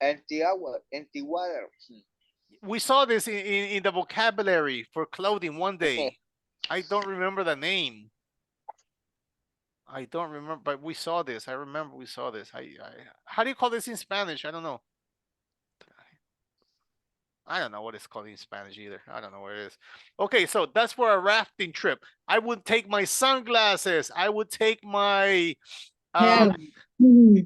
Empty water. We saw this in the vocabulary for clothing one day. I don't remember the name. I don't remember, but we saw this. I remember we saw this. How do you call this in Spanish? I don't know. I don't know what it's called in Spanish either. I don't know what it is. Okay, so that's for a rafting trip. I would take my sunglasses. I would take my Help.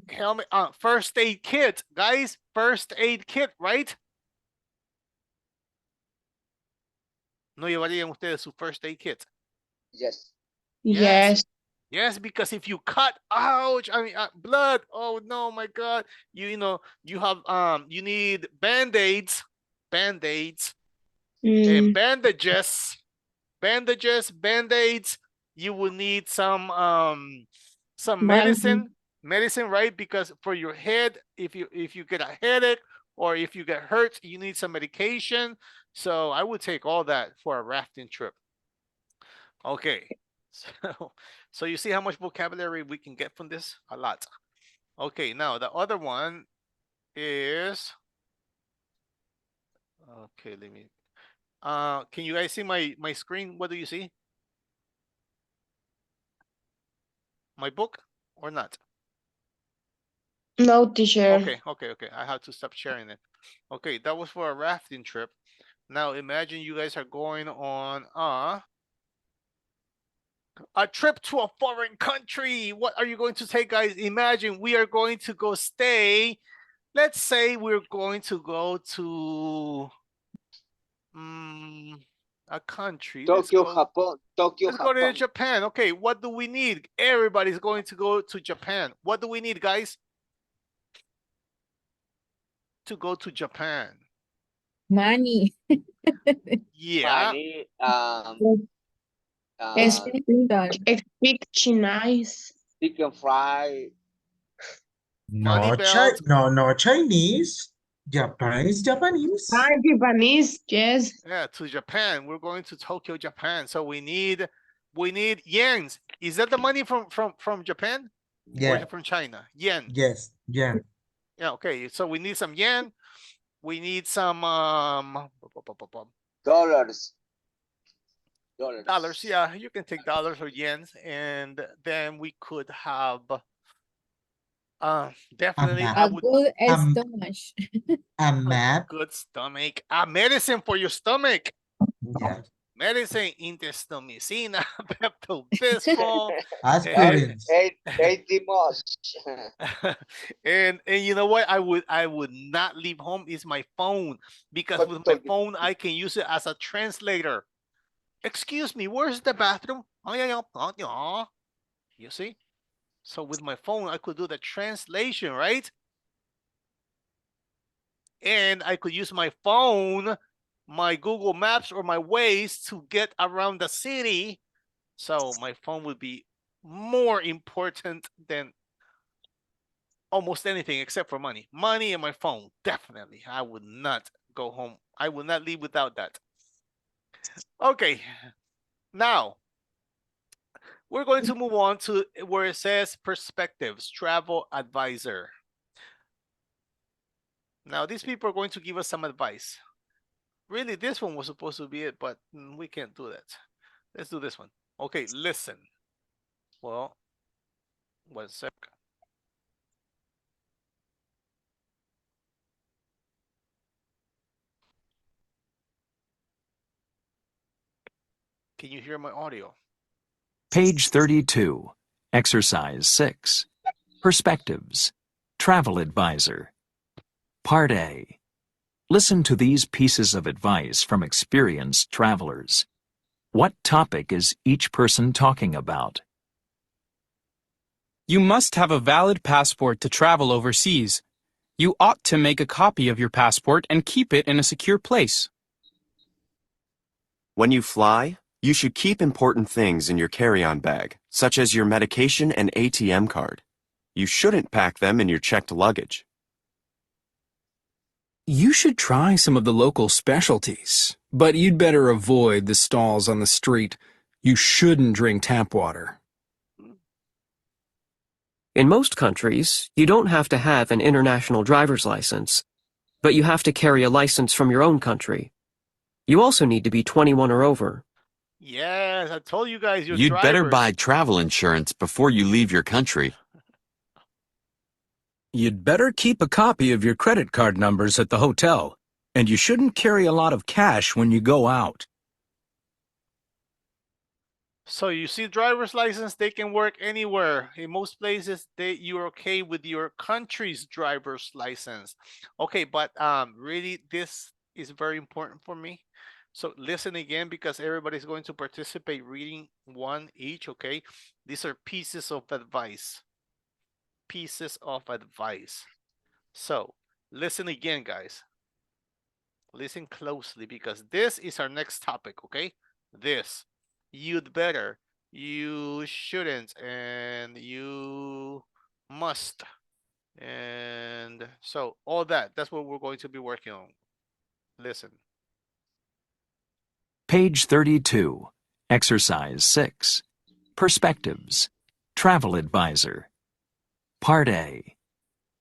helmet, first aid kit, guys. First aid kit, right? ¿No llevarían ustedes su first aid kit? Yes. Yes. Yes, because if you cut, ouch, I mean, blood. Oh no, my God. You know, you have you need band-aids, and bandages, band-aids. You will need some medicine, right? Because for your head, if you get a headache or if you get hurt, you need some medication. So I would take all that for a rafting trip. Okay, so you see how much vocabulary we can get from this? A lot. Okay, now the other one is, okay, let me, can you guys see my screen? What do you see? My book or not? No, teacher. Okay. I have to stop sharing it. Okay, that was for a rafting trip. Now imagine you guys are going on a trip to a foreign country. What are you going to take, guys? Imagine we are going to go stay. Let's say we're going to go to a country. Tokyo, Japan. Let's go to Japan. Okay, what do we need? Everybody's going to go to Japan. What do we need, guys? To go to Japan. Money. Yeah. Money, Speak Chinese. chicken fry. Money No, belt. no Chinese. Japan is Japanese. Japanese, yes. Yeah, to Japan. We're going to Tokyo, Japan. So we need yens. Is that the money from Japan? Or is Yeah. it from China? Yen. Yes. Yeah. Yeah, okay. So we need some yen. We need some Dollars. dollars. Yeah, you can take dollars or yens, and then we could have definitely A good stomach. A map. good stomach. Medicine for your stomach. Yeah. Medicine, intestomycina, Pepto-Bismol. Aspirins. 80 months. and you know what? I would not leave home is my phone, because But with my phone I can use it as a translator. Excuse me, where's the bathroom? You see? So with my phone I could do the translation, right? And I could use my phone, my Google Maps or my Waze to get around the city. So my phone would be more important than almost anything except for money. Money and my phone, definitely. I would not go home. I would not leave without that. Okay, now we're going to move on to where it says perspectives, travel advisor. Now these people are going to give us some advice. Really, this one was supposed to be it, but we can't do that. Let's do this one. Okay, listen. Well, 1 sec. Can you hear my audio? Page 32, Exercise 6, Perspectives, Travel Advisor. Part A. Listen to these pieces of advice from experienced travelers. What topic is each person talking about? You must have a valid passport to travel overseas. You ought to make a copy of your passport and keep it in a secure place. When you fly, you should keep important things in your carry-on bag, such as your medication and ATM card. You shouldn't pack them in your checked luggage. You should try some of the local specialties, but you'd better avoid the stalls on the street. You shouldn't drink tap water. In most countries, you don't have to have an international driver's license, but you have to carry a license from your own country. You also need to be 21 or over. Yes, I told you guys, you're You'd better drivers. buy travel insurance before you leave your country. You'd better keep a copy of your credit card numbers at the hotel, and you shouldn't carry a lot of cash when you go out. So you see, driver's license, they can work anywhere. In most places, you're okay with your country's driver's license. Okay, but really, this is very important for me. So listen again, because everybody's going to participate reading one each, okay? These are pieces of advice. Pieces of advice. So listen again, guys. Listen closely, because this is our next topic, okay? This. You'd better, you shouldn't, and you must. And so all that's what we're going to be working on. Listen. Page 32, Exercise 6, Perspectives, Travel Advisor. Part A.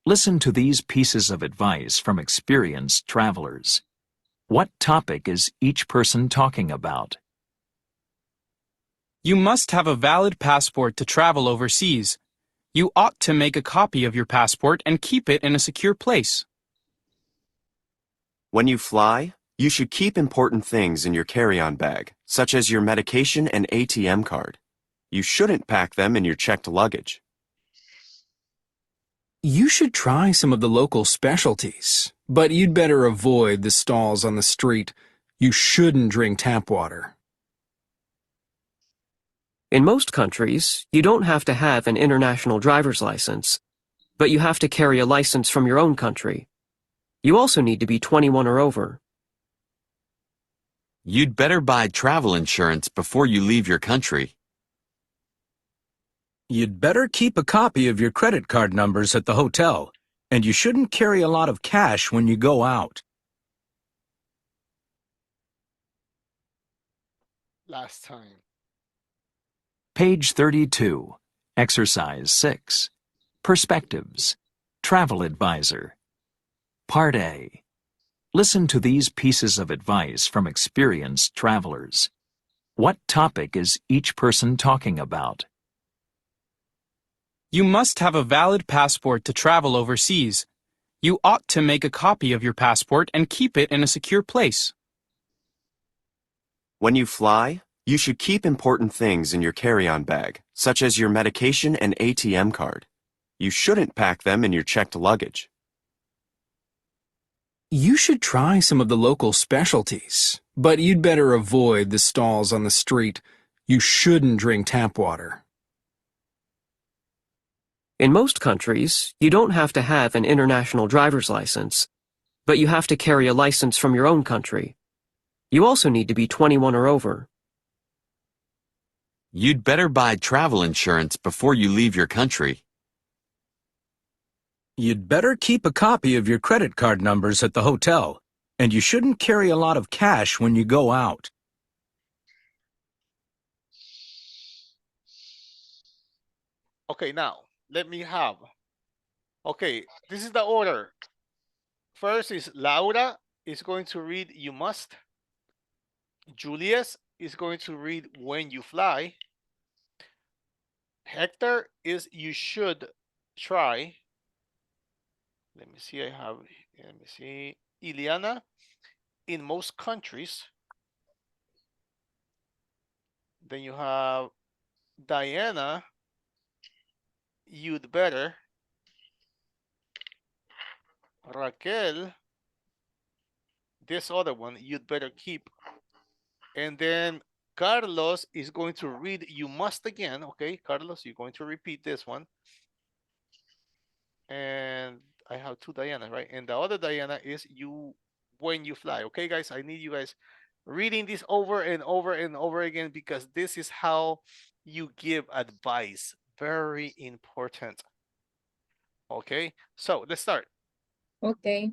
Listen to these pieces of advice from experienced travelers. What topic is each person talking about? You must have a valid passport to travel overseas. You ought to make a copy of your passport and keep it in a secure place. When you fly, you should keep important things in your carry-on bag, such as your medication and ATM card. You shouldn't pack them in your checked luggage. You should try some of the local specialties, but you'd better avoid the stalls on the street. You shouldn't drink tap water. In most countries, you don't have to have an international driver's license, but you have to carry a license from your own country. You also need to be 21 or over. You'd better buy travel insurance before you leave your country. You'd better keep a copy of your credit card numbers at the hotel, and you shouldn't carry a lot of cash when you go out. Last time. Page 32, Exercise 6, Perspectives, Travel Advisor. Part A. Listen to these pieces of advice from experienced travelers. What topic is each person talking about? You must have a valid passport to travel overseas. You ought to make a copy of your passport and keep it in a secure place. When you fly, you should keep important things in your carry-on bag, such as your medication and ATM card. You shouldn't pack them in your checked luggage. You should try some of the local specialties, but you'd better avoid the stalls on the street. You shouldn't drink tap water. In most countries, you don't have to have an international driver's license, but you have to carry a license from your own country. You also need to be 21 or over. You'd better buy travel insurance before you leave your country. You'd better keep a copy of your credit card numbers at the hotel, and you shouldn't carry a lot of cash when you go out. Okay, now let me have. Okay, this is the order. First is Laura is going to read you must. Julius is going to read when you fly. Hector is you should try. Let me see, let me see. Ileana, in most countries. Then you have Diana, you'd better. Raquel, this other one, you'd better keep. And then Carlos is going to read you must again. Okay, Carlos, you're going to repeat this one. And I have two Diana, right? And the other Diana is you when you fly. Okay, guys, I need you guys reading this over and over and over again, because this is how you give advice. Very important. Okay, so let's start. Okay.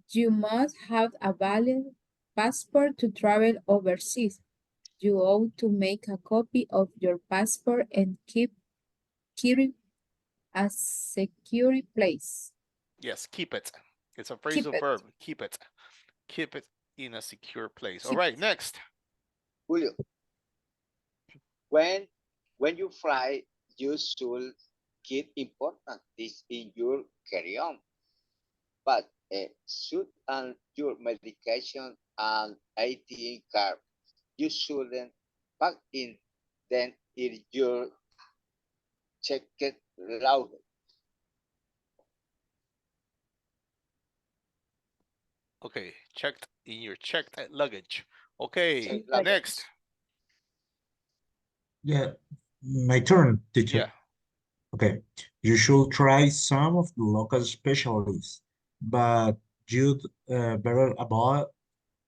You must have a valid passport to travel overseas. You ought to make a copy of your passport and keep it a secure place. Yes, keep it. It's a Keep phrasal it. verb. Keep it. Keep it in a secure place. All Keep right, next. Julio, when you fly, you should keep important things in your carry-on, but should and your medication and ATM card, you shouldn't pack in them in your checked luggage. Okay, checked in your checked luggage. Okay, Checked luggage. next. Yeah, my turn, teacher. Yeah. Okay, you should try some of the local specialties, but you'd better avoid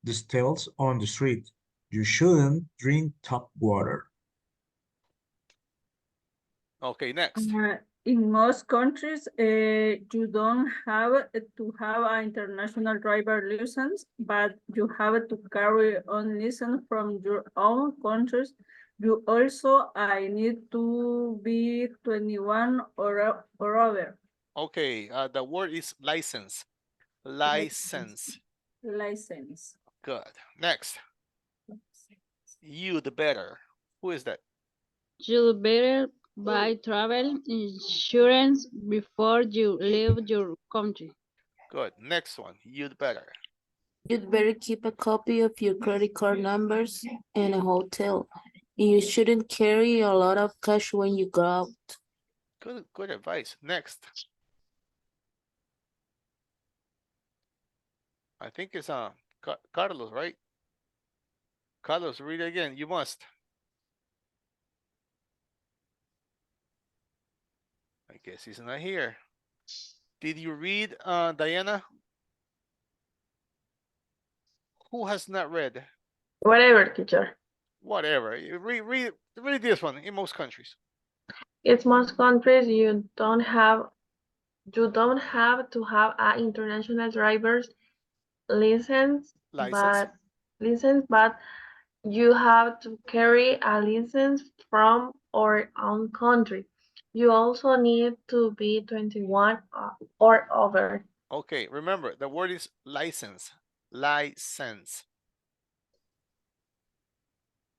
the stalls on the street. You shouldn't drink tap water. Okay, next. In most countries, you don't have to have an international driver license, but you have to carry on license from your own countries. You also need to be 21 or over. Okay, the word is license. License. License. Good. Next. You the better. Who is that? You better buy travel insurance before you leave your country. Good. Next one. You the better. You'd better keep a copy of your credit card numbers in a hotel. You shouldn't carry a lot of cash when you go out. Good advice. Next. I think it's Carlos, right? Carlos, read it again. You must. I guess he's not here. Did you read, Diana? Who has not read? Whatever, teacher. Whatever. Read this one in most countries. In most countries, you don't have to have an international driver's license, License. but you have to carry a license from our own country. You also need to be 21 or over. Okay, remember the word is license. License.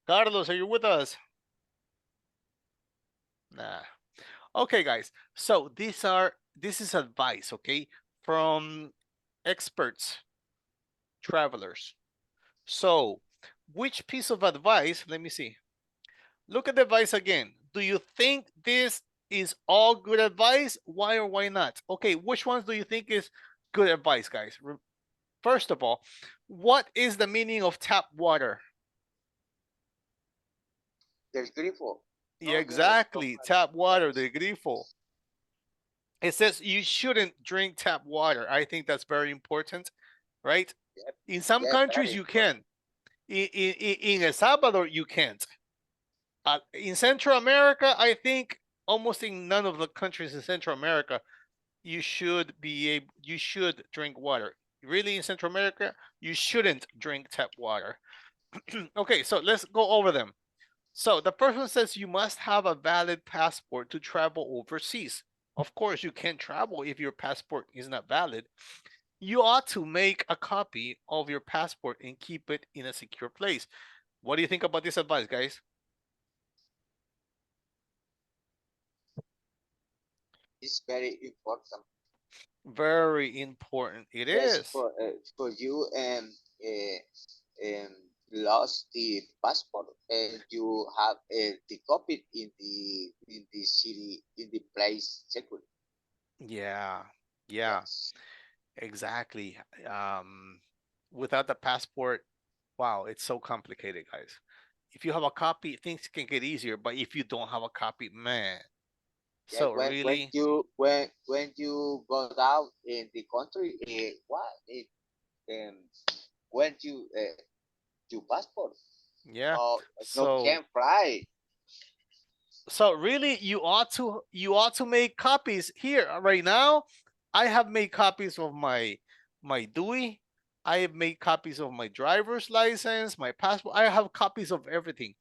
Carlos, are you with us? Nah. Okay, guys. So this is advice, okay, from experts, travelers. So which piece of advice? Let me see. Look at the advice again. Do you think this is all good advice? Why or why not? Okay, which ones do you think is good advice, guys? First of all, what is the meaning of tap water? Del grifo. Yeah, exactly. Tap water, the grifo. It says you shouldn't drink tap water. I think that's very important, right? Yep. In some Yep, countries very you can. In El Salvador you can't. In Central America, I think almost in none of the countries in Central America you should drink water. Really, in Central America, you shouldn't drink tap water. Okay, so let's go over them. So the first one says you must have a valid passport to travel overseas. Of course, you can't travel if your passport is not valid. You ought to make a copy of your passport and keep it in a secure place. What do you think about this advice, guys? It's very important. Very important. It Yes, is. for you lost the passport and you have the copy in the city in the place security. Yeah. Yes. Exactly. Without the passport, wow, it's so complicated, guys. If you have a copy, things can get easier, but if you don't have a copy, man. Yeah, So really, when you go out in the country, um, when you passport, yeah. no So can fly. really you ought to make copies here right now. I have made copies of my DUI. I have made copies of my driver's license, my passport. I have copies of everything.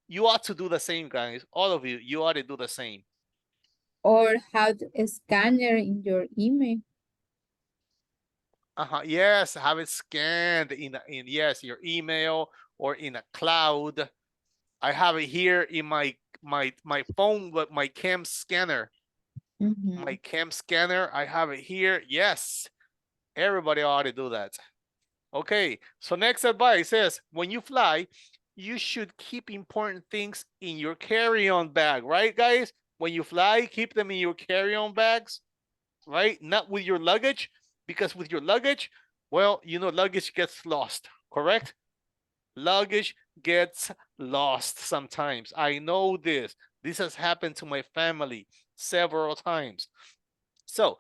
You ought to do the same, guys. All of you, you ought to do the same. Or have a scanner in your email. Yes, have it scanned in yes, your email or in a cloud. I have it here in my phone with my cam scanner. My cam scanner, I have it here. Yes, everybody ought to do that. Okay, so next advice is when you fly, you should keep important things in your carry-on bag, right, guys? When you fly, keep them in your carry-on bags, right? Not with your luggage, because with your luggage, well, you know, luggage gets lost, correct? Luggage gets lost sometimes. I know this. This has happened to my family several times. So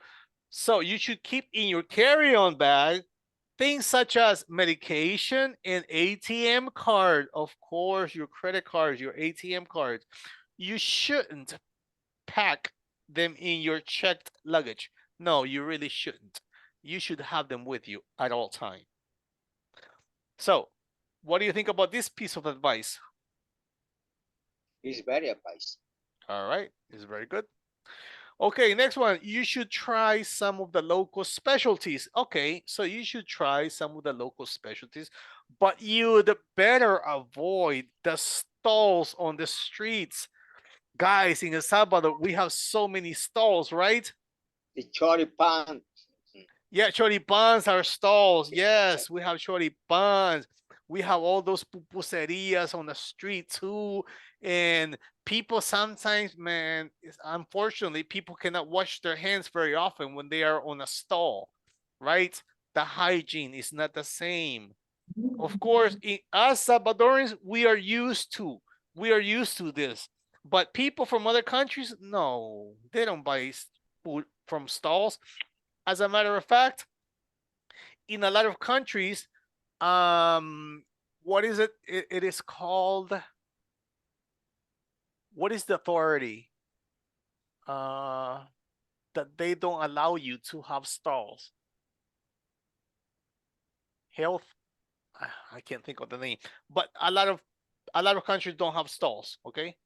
you should keep in your carry-on bag things such as medication and ATM card. Of course, your credit cards, your ATM cards. You shouldn't pack them in your checked luggage. No, you really shouldn't. You should have them with you at all time. So, what do you think about this piece of advice? It's very advice. All right, it's very good. Okay, next one. You should try some of the local specialties. Okay, so you should try some of the local specialties, but you'd better avoid the stalls on the streets. Guys, in El Salvador, we have so many stalls, right? The choripan. Yeah, choripans are stalls. Yes, we have choripans. We have all those pupuserias on the street too. And people sometimes, man, unfortunately, people cannot wash their hands very often when they are on a stall, right? The hygiene is not the same. Of course, us Salvadorans, we are used to this. But people from other countries, no, they don't buy food from stalls. As a matter of fact, in a lot of countries, what is it? It is called, what is the authority? That they don't allow you to have stalls. Health, I can't think of the name, but a lot of countries don't have stalls, okay?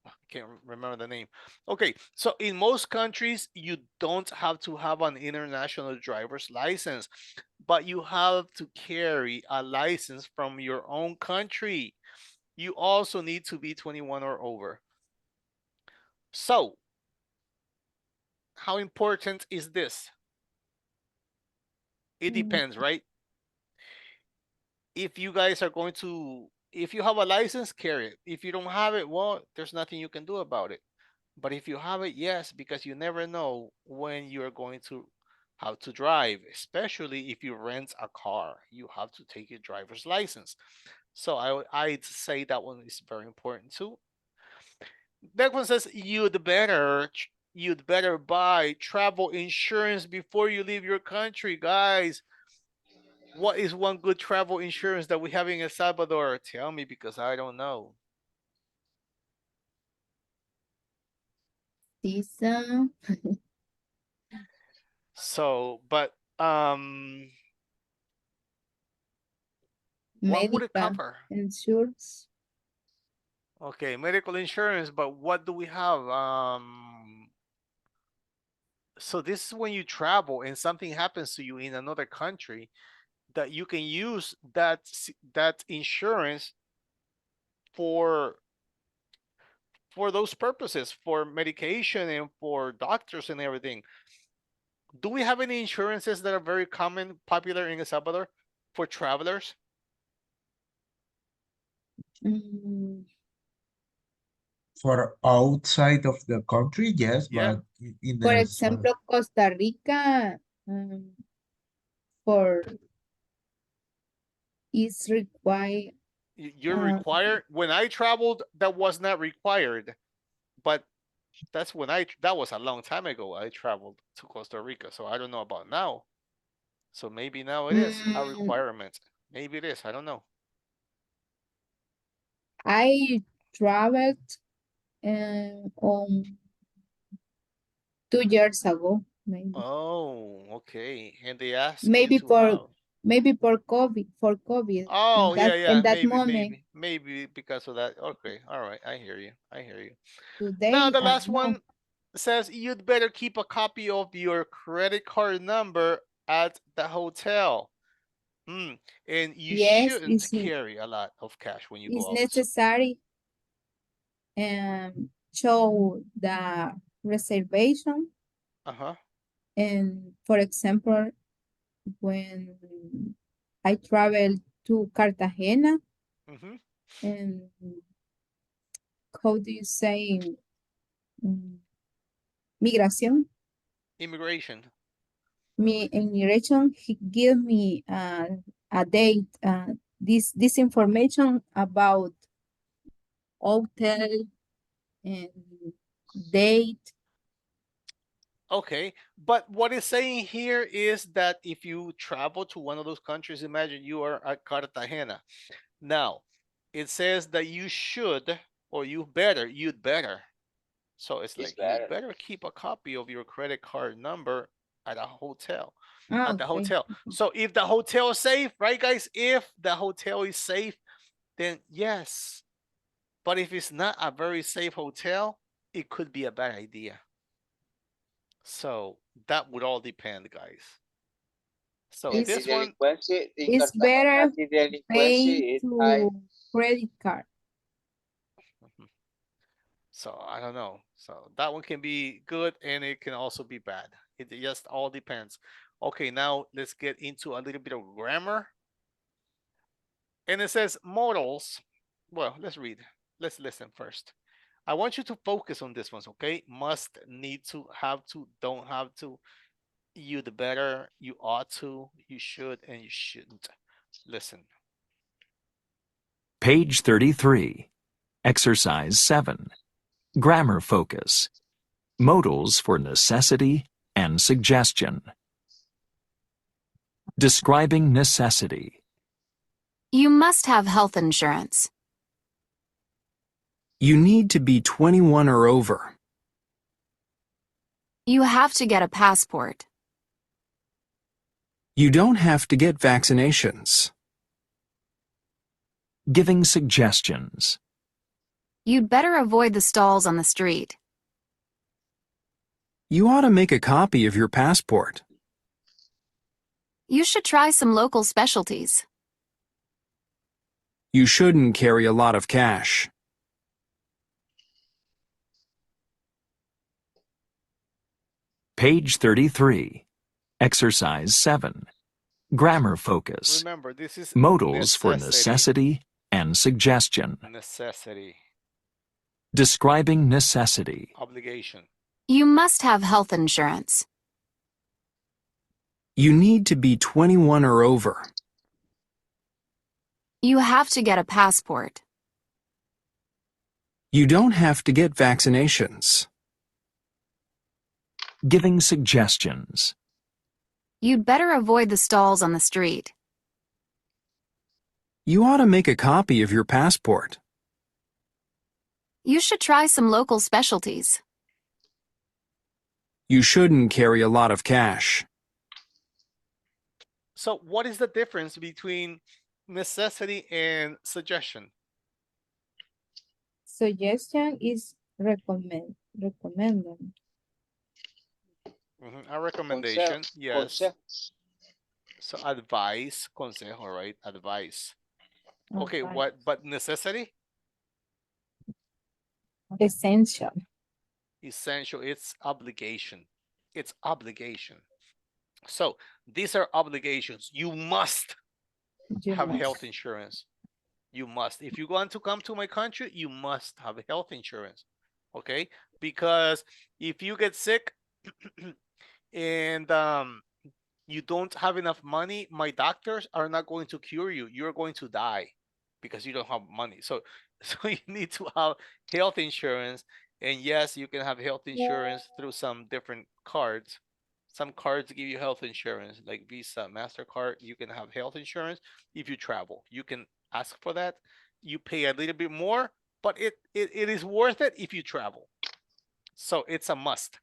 I can't remember the name. Okay, so in most countries, you don't have to have an international driver's license, but you have to carry a license from your own country. You also need to be 21 or over. So, how important is this? It depends, right? If you guys are going to, if you have a license, carry it. If you don't have it, well, there's nothing you can do about it. But if you have it, yes, because you never know when you're going to have to drive, especially if you rent a car, you have to take your driver's license. So I'd say that one is very important too. That one says you'd better buy travel insurance before you leave your country, guys. What is one good travel insurance that we have in El Salvador? Tell me, because I don't know. Visa. So, but what would it Medical cover? insurance. Okay, medical insurance, but what do we have? So this is when you travel and something happens to you in another country, that you can use that insurance for those purposes, for medication and for doctors and everything. Do we have any insurances that are very common, popular in El Salvador for travelers? Mm, For outside of the country, yes, Yeah. but in Por the ejemplo, Costa Rica, for is required. You're required. When I traveled, that was not required, but that's when that was a long time ago. I traveled to Costa Rica, so I don't know about now. So maybe now it is a requirement. Maybe it is. I don't know. I traveled on 2 years ago, maybe. Oh, okay. And they ask you Maybe to have. for COVID. Oh, In yeah. that moment, Maybe because of that. Okay, all right. I hear you. today, Now the last no. one says you'd better keep a copy of your credit card number at the hotel. And you Yes, shouldn't carry a lot of cash when you it's go out. necessary and show the reservation. And for example, when I travel to Cartagena, and how do you say migración? Immigration. Immigration, he give me a date, this information about hotel and date. Okay, but what it's saying here is that if you travel to one of those countries, imagine you are at Cartagena. Now, it says that you should, or you'd better. So it's like you'd better keep a copy of your credit card number at a hotel. At the hotel. So if the hotel is safe, right, guys? If the hotel is safe, then yes. But if it's not a very safe hotel, it could be a bad idea. So that would all depend, guys. So this one, it's better pay to credit card. So I don't know. So that one can be good and it can also be bad. It just all depends. Okay, now let's get into a little bit of grammar. And it says modals. Well, let's read. Let's listen first. I want you to focus on this ones, okay? Must, need to, have to, don't have to. You'd better, you ought to, you should, and you shouldn't. Listen. Page 33. Exercise 7. Grammar focus. Modals for necessity and suggestion. Describing necessity. You must have health insurance. You need to be 21 or over. You have to get a passport. You don't have to get vaccinations. Giving suggestions. You'd better avoid the stalls on the street. You ought to make a copy of your passport. You should try some local specialties. You shouldn't carry a lot of cash. Page 33. Exercise 7. Grammar focus. Remember, this is modals for necessity and suggestion. Necessity. Describing necessity. Obligation. You must have health insurance. You need to be 21 or over. You have to get a passport. You don't have to get vaccinations. Giving suggestions. You'd better avoid the stalls on the street. You ought to make a copy of your passport. You should try some local specialties. You shouldn't carry a lot of cash. So what is the difference between necessity and suggestion? Suggestion is recommended. A recommendation, yes. So advice, consejo, right? Advice. Okay, but necessity? Essential. Essential, it's obligation. It's obligation. So these are obligations. You must have health insurance. You must. If you want to come to my country, you must have health insurance. Okay? Because if you get sick and you don't have enough money, my doctors are not going to cure you. You're going to die because you don't have money. So you need to have health insurance. And yes, you can have health insurance through some different cards. Some cards give you health insurance, like Visa, MasterCard. You can have health insurance if you travel. You can ask for that. You pay a little bit more, but it is worth it if you travel. So it's a must.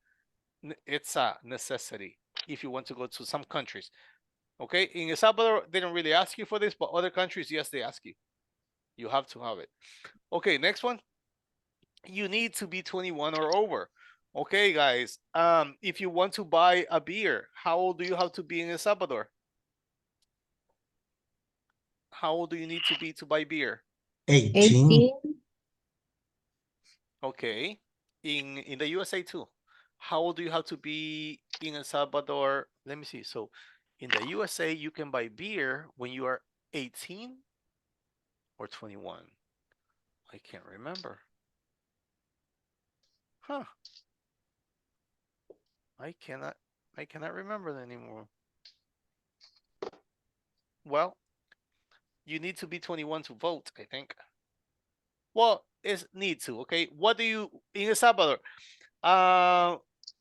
It's a necessity if you want to go to some countries. Okay, in El Salvador, they don't really ask you for this, but other countries, yes, they ask you. You have to have it. Okay, next one. You need to be 21 or over. Okay, guys. If you want to buy a beer, how old do you have to be in El Salvador? How old do you need to be to buy beer? 18. Okay. In the USA too. How old do you have to be in El Salvador? Let me see. So in the USA, you can buy beer when you are 18 or 21. I can't remember. Huh. I cannot remember that anymore. Well, you need to be 21 to vote, I think. Well, it's need to, okay? What do you in El Salvador?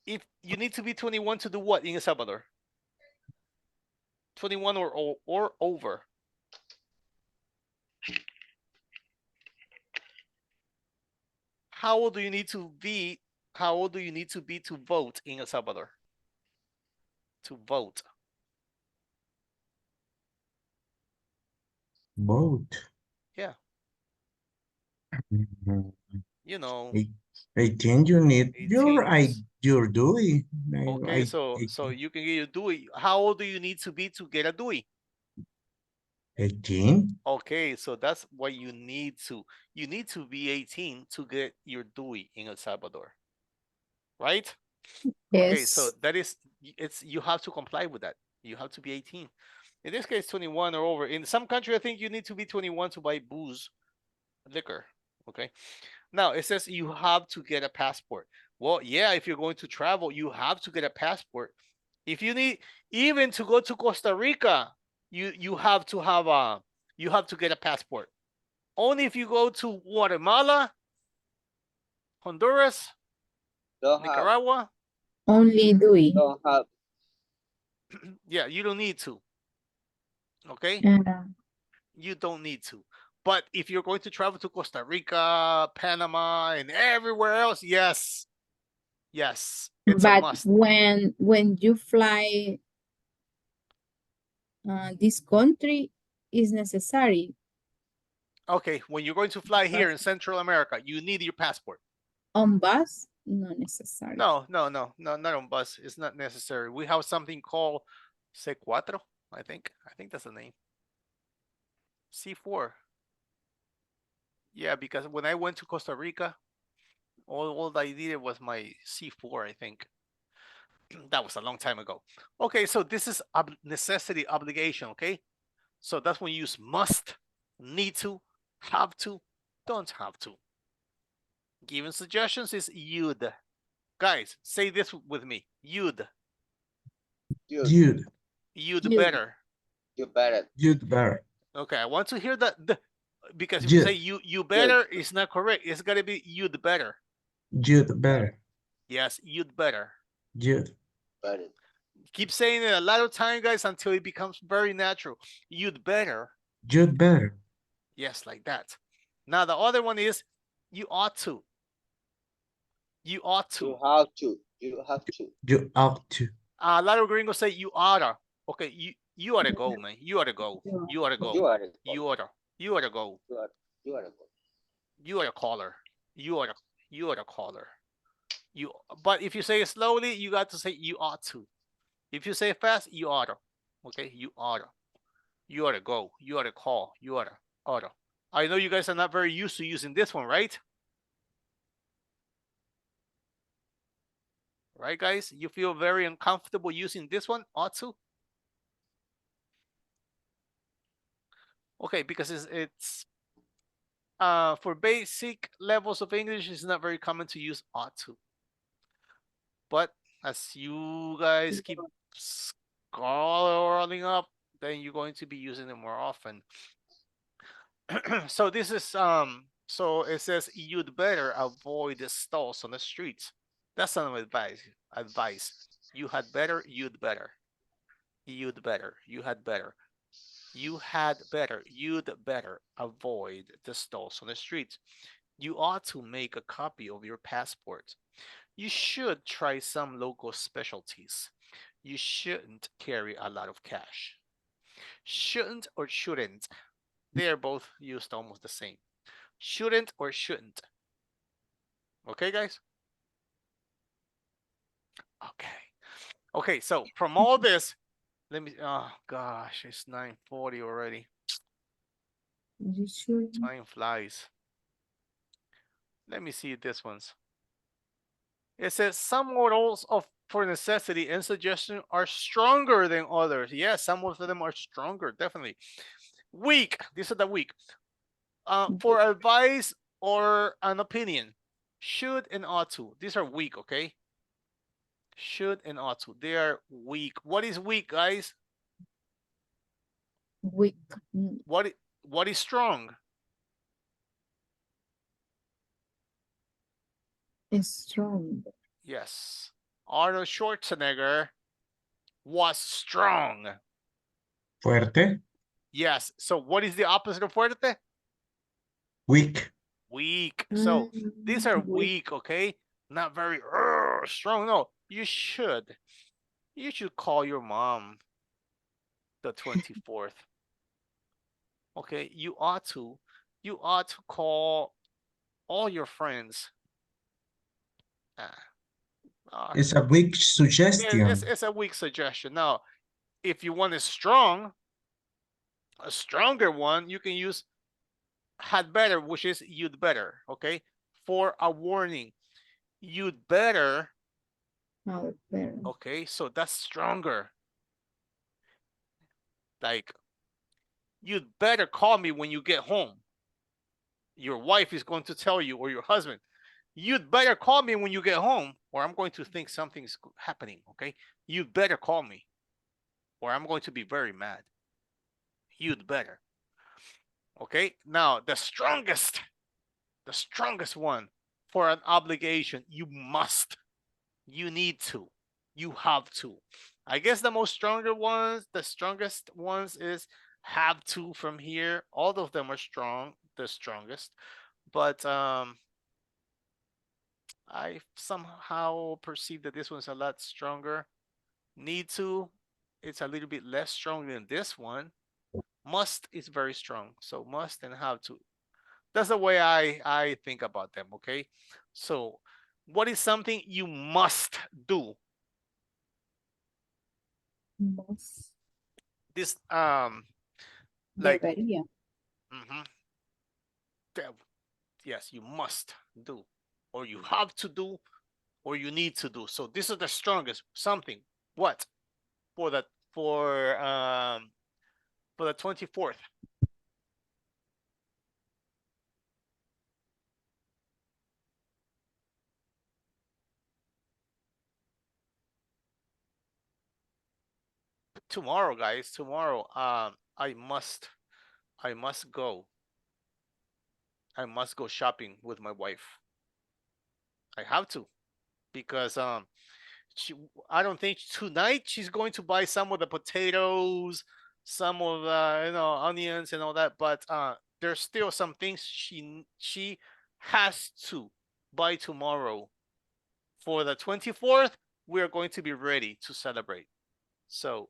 If you need to be 21 to do what in El Salvador? 21 or over. How old do you need to be? How old do you need to be to vote in El Salvador? To vote. Vote. Yeah. Mhm. You know. 18, you need 18. your DUI. Okay, so you can get your DUI. How old do you need to be to get a DUI? 18. Okay, so that's what you need to. You need to be 18 to get your DUI in El Salvador. Right? Okay, so Yes. that is you have to comply with that. You have to be 18. In this case, 21 or over. In some country, I think you need to be 21 to buy booze, liquor. Okay. Now it says you have to get a passport. Well, yeah, if you're going to travel, you have to get a passport. If you need even to go to Costa Rica, you have to have you have to get a passport. Only if you go to Guatemala, Honduras, Nicaragua. Only Dewey. Don't have. Yeah, you don't need to. Okay. You don't need to. But if you're going to travel to Costa Rica, Panama, and everywhere else, yes. Yes, it's a But must. when you fly this country is necessary. Okay, when you're going to fly here in Central America, you need your passport. On bus, not necessary. No, not on bus. It's not necessary. We have something called C4, I think. I think that's the name. C4. Yeah, because when I went to Costa Rica, all I needed was my C4, I think. That was a long time ago. Okay, so this is necessity obligation, okay? So that's when you use must, need to, have to, don't have to. Giving suggestions is you'd. Guys, say this with me. You'd. You'd. You'd better. You better. You'd better. Okay, I want to hear that because if you You'd. say you better, it's not correct. It's gotta be you'd better. You'd better. Yes, you'd better. You'd. Better. Keep saying it a lot of time, guys, until it becomes very natural. You'd better. You'd better. Yes, like that. Now the other one is you ought to. You ought to. You have to. You have to. You ought to. A lot of gringos say you oughta. Okay, you oughta go, man. You oughta go. You oughta go. You are. You oughta. You oughta go. You are. You are. You oughta call her. You oughta call her. But if you say it slowly, you got to say you ought to. If you say it fast, you oughta. Okay, you oughta. You oughta go. You oughta call. You oughta. I know you guys are not very used to using this one, right? Right, guys? You feel very uncomfortable using this one, ought to? Okay, because it's for basic levels of English, it's not very common to use ought to. But as you guys keep scrolling up, then you're going to be using it more often. So this is so it says you'd better avoid the stalls on the streets. That's some advice. You had better, you'd better. You'd better, you had better. You had better, you'd better avoid the stalls on the streets. You ought to make a copy of your passport. You should try some local specialties. You shouldn't carry a lot of cash. Shouldn't or shouldn't, they are both used almost the same. Shouldn't or shouldn't. Okay, guys? Okay, so from all this, let me, oh gosh, it's 9:40 already. You sure? Time flies. Let me see this one's. It says some models of for necessity and suggestion are stronger than others. Yes, some of them are stronger, definitely. Weak. These are the weak. For advice or an opinion, should and ought to. These are weak, okay? Should and ought to. They are weak. What is weak, guys? Weak. What is strong? Strong. Yes. Arnold Schwarzenegger was strong. Fuerte. Yes. So what is the opposite of fuerte? Weak. Weak. So these are weak, okay? Not very strong. No, you should call your mom the 24th. Okay, you ought to call all your friends. It's a weak Yeah, suggestion. it's a weak suggestion. Now, if you want a stronger one, you can use had better, which is you'd better, okay? For a warning, you'd better. Okay, so that's stronger. Like, you'd better call me when you get home. Your wife is going to tell you, or your husband, you'd better call me when you get home, or I'm going to think something's happening, okay? You'd better call me, or I'm going to be very mad. You'd better. Okay, now the strongest one for an obligation, you must, you need to, you have to. I guess the strongest ones is have to from here. All of them are strong, the strongest. But I somehow perceive that this one's a lot stronger. Need to, it's a little bit less strong than this one. Must is very strong. So must and have to. That's the way I think about them, okay? So what is something you must do? Must. This like Debería. yes, you must do, or you have to do, or you need to do. So this is the strongest something. What? For the 24th. Tomorrow, guys, tomorrow I must go. I must go shopping with my wife. I have to, because I don't think tonight she's going to buy some of the potatoes, some of the onions and all that, but there's still some things she has to buy tomorrow. For the 24th, we are going to be ready to celebrate. So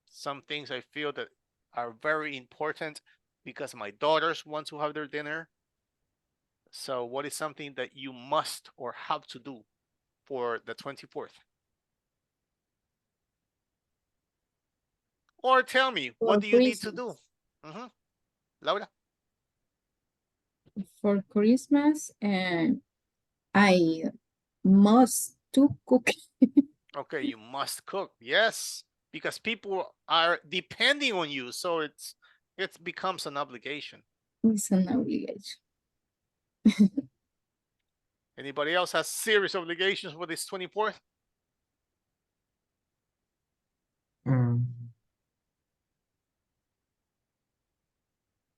some things I feel that are very important because my daughters want to have their dinner. So what is something that you must or have to do for the 24th? Or tell me, what do you need to do? Laura? For Christmas, and I must to cook. Okay, you must cook. Yes, because people are depending on you, so it becomes an obligation. It's an obligation. Anybody else has serious obligations for this 24th?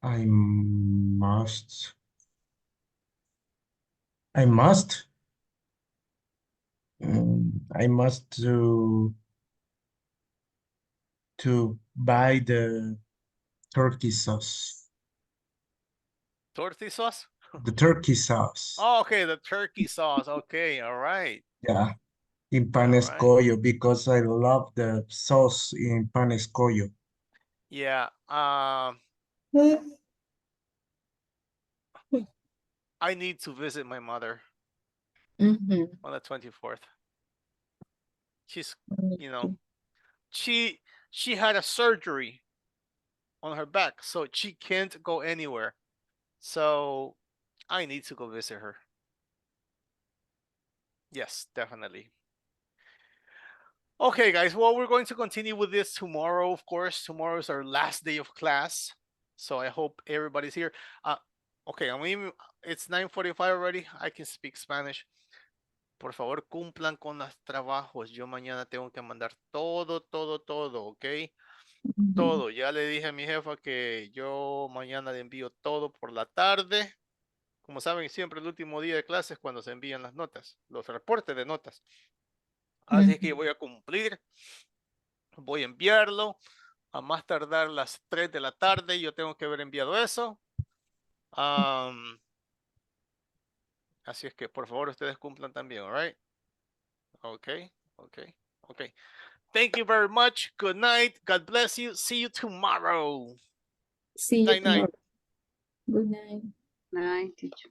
I must. I must to buy the turkey sauce. Turkey sauce? The turkey sauce. Oh, okay, the turkey sauce. Okay, all right. Yeah, in panes collo, because I love the sauce in panes collo. Yeah. I need to visit my mother on the 24th. She's, you know, she had a surgery on her back, so she can't go anywhere. So I need to go visit her. Yes, definitely. Okay, guys. Well, we're going to continue with this tomorrow, of course. Tomorrow is our last day of class. So I hope everybody's here. Okay, I mean, it's 9:45 already. I can speak Spanish. Por favor, cumplan con los trabajos. Yo mañana tengo que mandar todo, ¿ok? Todo. Ya le dije a mi jefa que yo mañana le envío todo por la tarde. Como saben, siempre el último día de clase es cuando se envían las notas, los reportes de notas. Así que voy a cumplir. Voy a enviarlo. A más tardar las 3 de la tarde, yo tengo que haber enviado eso. Así es que, por favor, ustedes cumplan también, all right? Okay. Thank you very much. Good night. God bless you. See you tomorrow. See you Night, night. tomorrow. Good night. Night, teacher.